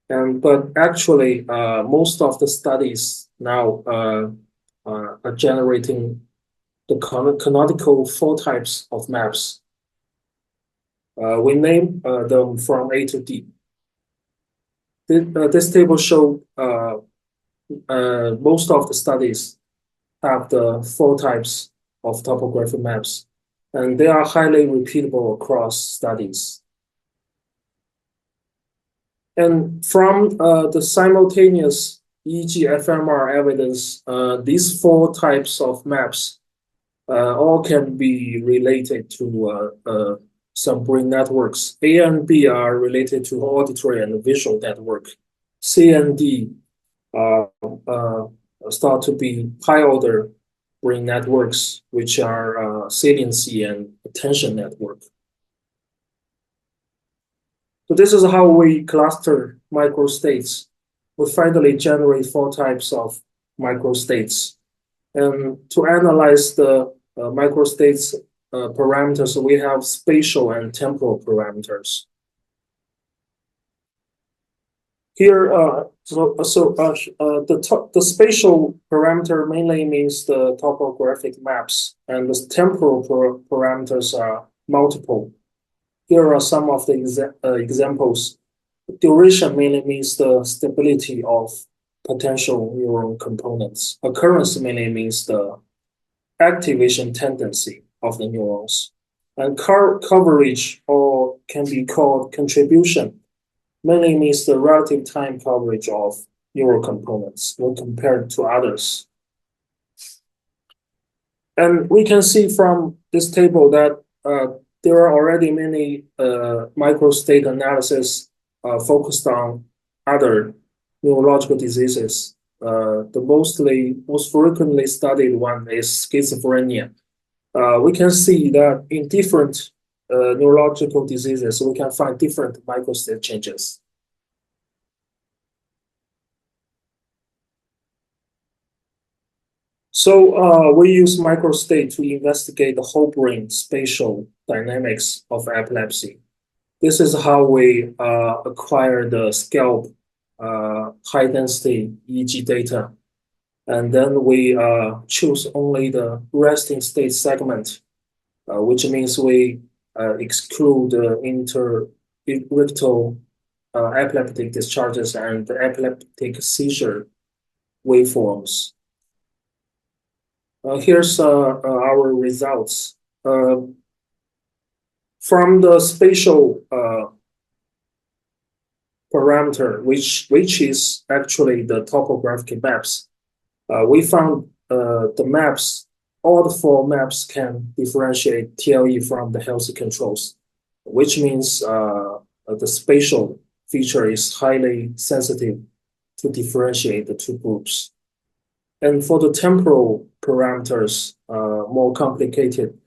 But actually, most of the studies now are generating the canonical 4 types of maps. We name them from A to D. This table shows most of the studies have the 4 types of topographic maps, and they are highly repeatable across studies. And from the simultaneous EEG fMR evidence, these 4 types of maps all can be related to some brain networks. A and B are related to auditory and visual network. C and D start to be high order brain networks, which are saliency and attention network. So this is how we cluster microstates. We finally generate 4 types of microstates. And to analyze the microstates parameters, we have spatial and temporal parameters. Here, the spatial parameter mainly means the topographic maps, and the temporal parameters are multiple. Here are some of the examples. Duration mainly means the stability of potential neuron components. Occurrence mainly means the activation tendency of the neurons. And coverage, or can be called contribution, mainly means the relative time coverage of neural components when compared to others. And we can see from this table that there are already many microstate analysis focused on other neurological diseases. The most frequently studied one is schizophrenia. We can see that in different neurological diseases, we can find different microstate changes. So we use microstate to investigate the whole brain spatial dynamics of epilepsy. This is how we acquire the scalp high density EEG data. And then we choose only the resting state segment, which means we exclude the interictal epileptic discharges and the epileptic seizure waveforms. Here's our results. From the spatial parameter, which is actually the topographic maps, we found the maps, all the 4 maps can differentiate TLE from the healthy controls, which means the spatial feature is highly sensitive to differentiate the 2 groups. And for the temporal parameters, more complicated,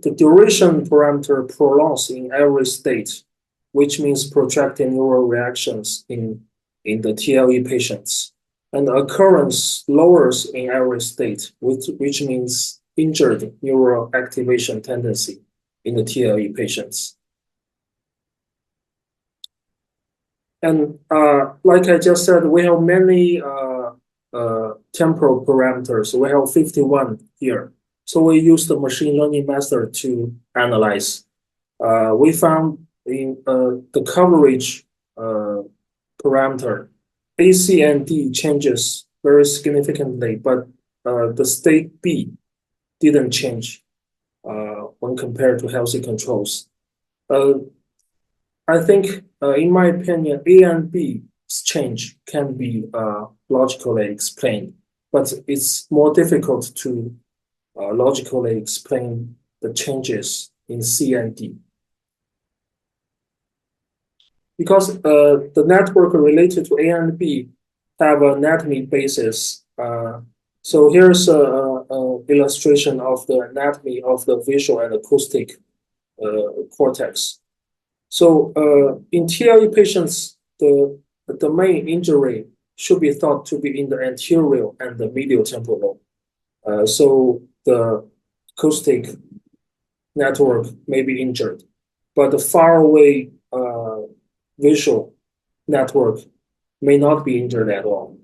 the duration parameter prolongs in every state, which means protracted neural reactions in the TLE patients. And occurrence lowers in every state, which means injured neural activation tendency in the TLE patients. And like I just said, we have many temporal parameters. We have 51 here. So we use the machine learning method to analyze. We found in the coverage parameter, ACND changes very significantly, but the state B didn't change when compared to healthy controls. I think, in my opinion, A and B's change can be logically explained, but it's more difficult to logically explain the changes in C and D. Because the network related to A and B have an anatomy basis. So here's an illustration of the anatomy of the visual and acoustic cortex. So in TLE patients, the main injury should be thought to be in the anterior and the medial temporal lobe. So the acoustic network may be injured, but the far away visual network may not be injured at all.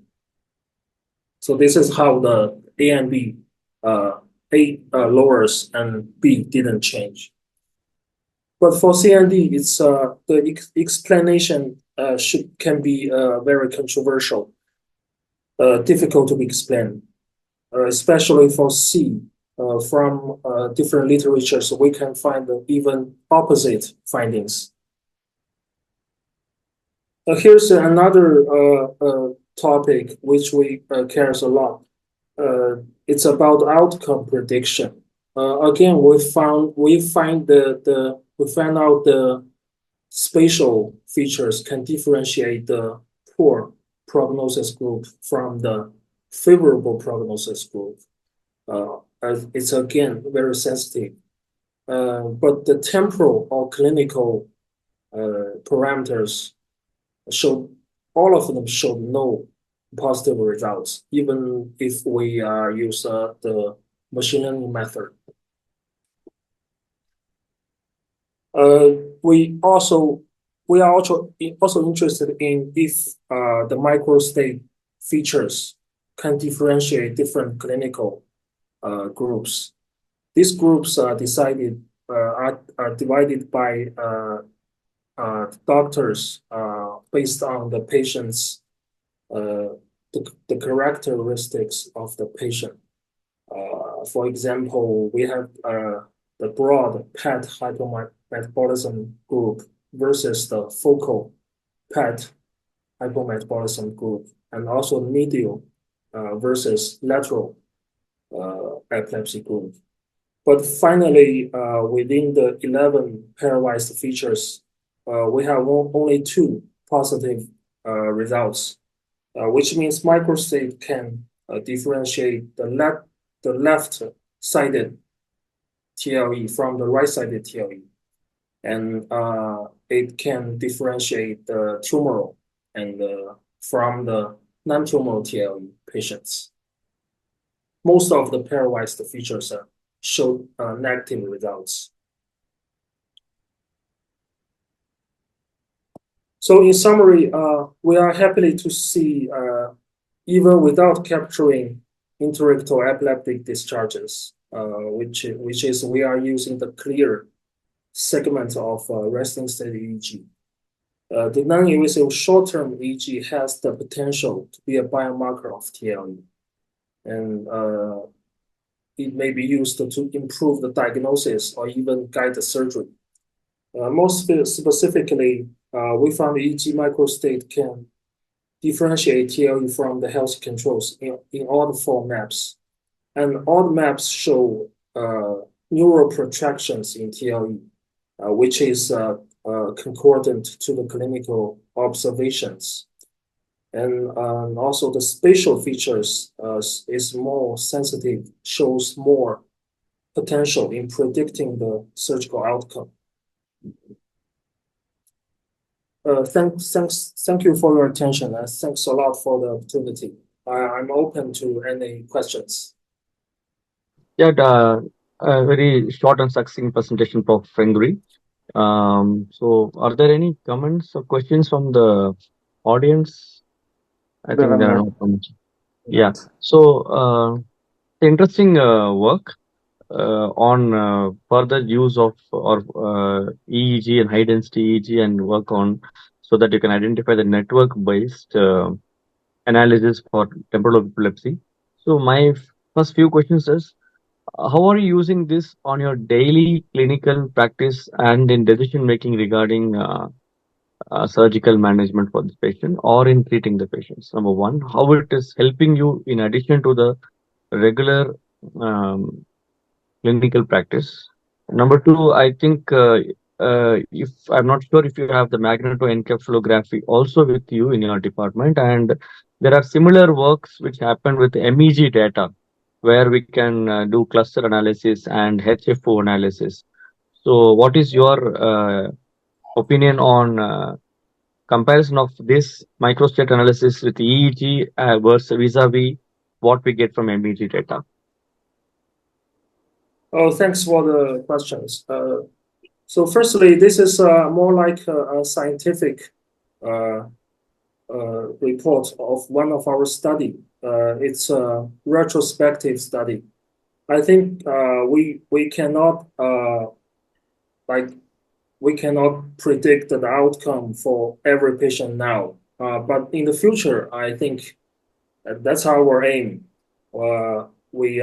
So this is how the A and B, A lowers and B didn't change. But for C and D, it's the explanation can be very controversial, difficult to be explained, especially for C. From different literature, so we can find even opposite findings. Here's another topic which we cares a lot. It's about outcome prediction. Again, we find out the spatial features can differentiate the poor prognosis group from the favorable prognosis group. It's again very sensitive. But the temporal or clinical parameters all of them showed no positive results, even if we use the machine learning method. We are also interested in if the microstate features can differentiate different clinical groups. These groups are divided by doctors based on the patient's the characteristics of the patient. For example, we have the broad PET hypometabolism group versus the focal PET hypometabolism group, and also medial versus lateral epilepsy group. But finally, within the 11 pairwise features, we have only 2 positive results, which means microstate can differentiate the left-sided TLE from the right-sided TLE, and it can differentiate the tumoral and from the non-tumoral TLE patients. Most of the pairwise features showed negative results. So in summary, we are happy to see even without capturing interictal epileptic discharges, which is we are using the clear segment of resting state EEG. The non-invasive short-term EEG has the potential to be a biomarker of TLE, and it may be used to improve the diagnosis or even guide the surgery. Most specifically, we found EEG microstate can differentiate TLE from the healthy controls in all the 4 maps. And all the maps show neural protractions in TLE, which is concordant to the clinical observations. And also the spatial features is more sensitive, shows more potential in predicting the surgical outcome. Thank you for your attention, and thanks a lot for the opportunity. I'm open to any questions. Yeah, a very short and succinct presentation, Prof. Fengri. So are there any comments or questions from the audience? I think there are no comments. Yeah. So interesting work on further use of EEG and high density EEG, and work on so that you can identify the network based analysis for temporal lobe epilepsy. So my first few questions is, how are you using this on your daily clinical practice and in decision making regarding surgical management for this patient or in treating the patients? Number one, how it is helping you in addition to the regular clinical practice. Number two, I think if I'm not sure if you have the magnetoencephalography also with you in your department, and there are similar works which happen with MEG data, where we can do cluster analysis and HFO analysis. So what is your opinion on comparison of this microstate analysis with EEG versus vis-a-vis what we get from MEG data? Oh, thanks for the questions. So firstly, this is more like a scientific report of one of our study. It's a retrospective study. I think we cannot we cannot predict the outcome for every patient now. But in the future, I think that's our aim. We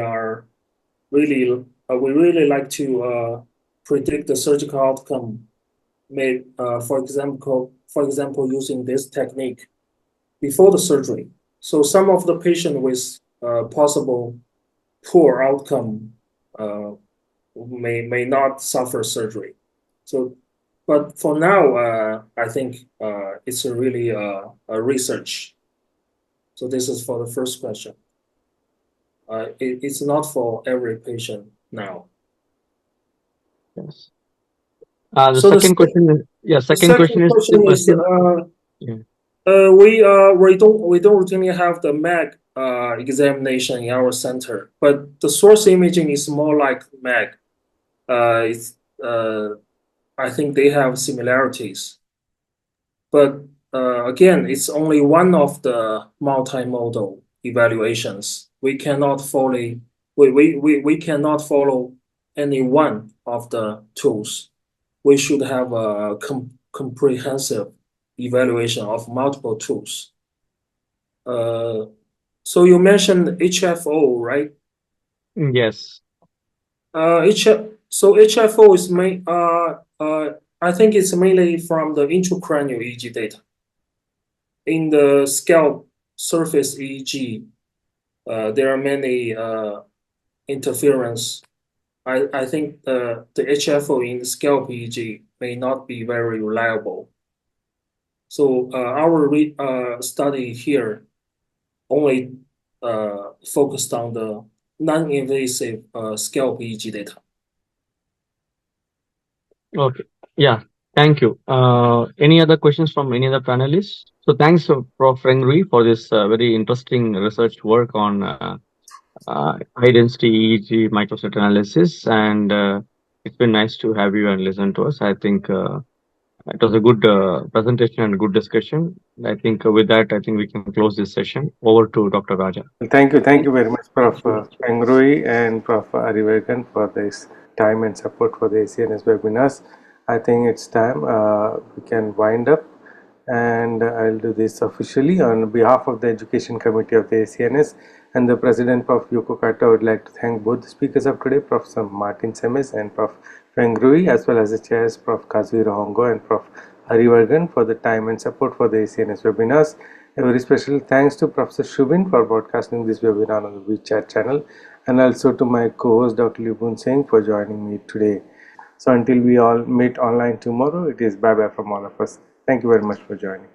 really like to predict the surgical outcome, for example, using this technique before the surgery. So some of the patient with possible poor outcome may not suffer surgery. So, but for now, I think it's really a research So this is for the first question. It's not for every patient now. Yes. The So second question is, yeah, the second question is still, yeah. we don't routinely have the MAG examination in our center, but the source imaging is more like MAG. It's I think they have similarities, but again, it's only one of the multimodal evaluations. We cannot we cannot follow any one of the tools. We should have a comprehensive evaluation of multiple tools. So you mentioned HFO, right? Yes. So HFO is I think it's mainly from the intracranial EEG data. In the scalp surface EEG, there are many interference. I think the HFO in the scalp EEG may not be very reliable. So our study here only focused on the non-invasive scalp EEG data. Okay. Yeah. Thank you. Any other questions from any other panelists? So thanks, Prof. Rengri, for this very interesting research work on high density EEG microstate analysis, and it's been nice to have you and listen to us. I think it was a good presentation and good discussion. I think with that, I think we can close this session. Over to Dr. Raja. Thank you very much, Prof. Pengrui and Prof. Arivagan for this time and support for the ACNS webinars. I think it's time we can wind up, and I'll do this officially on behalf of the Education Committee of the ACNS and the President, Prof. Yoko Kato. I would like to thank both the speakers of today, Professor Martin Semes and Prof. Pengrui, as well as the chairs, Prof. Kazuhiro Hongo and Prof. Arivagan, for the time and support for the ACNS webinars. A very special thanks to Professor Shubin for broadcasting this webinar on the WeChat channel, and also to my co-host Dr. Libun Singh for joining me today. So until we all meet online tomorrow, it is bye-bye from all of us. Thank you very much for joining.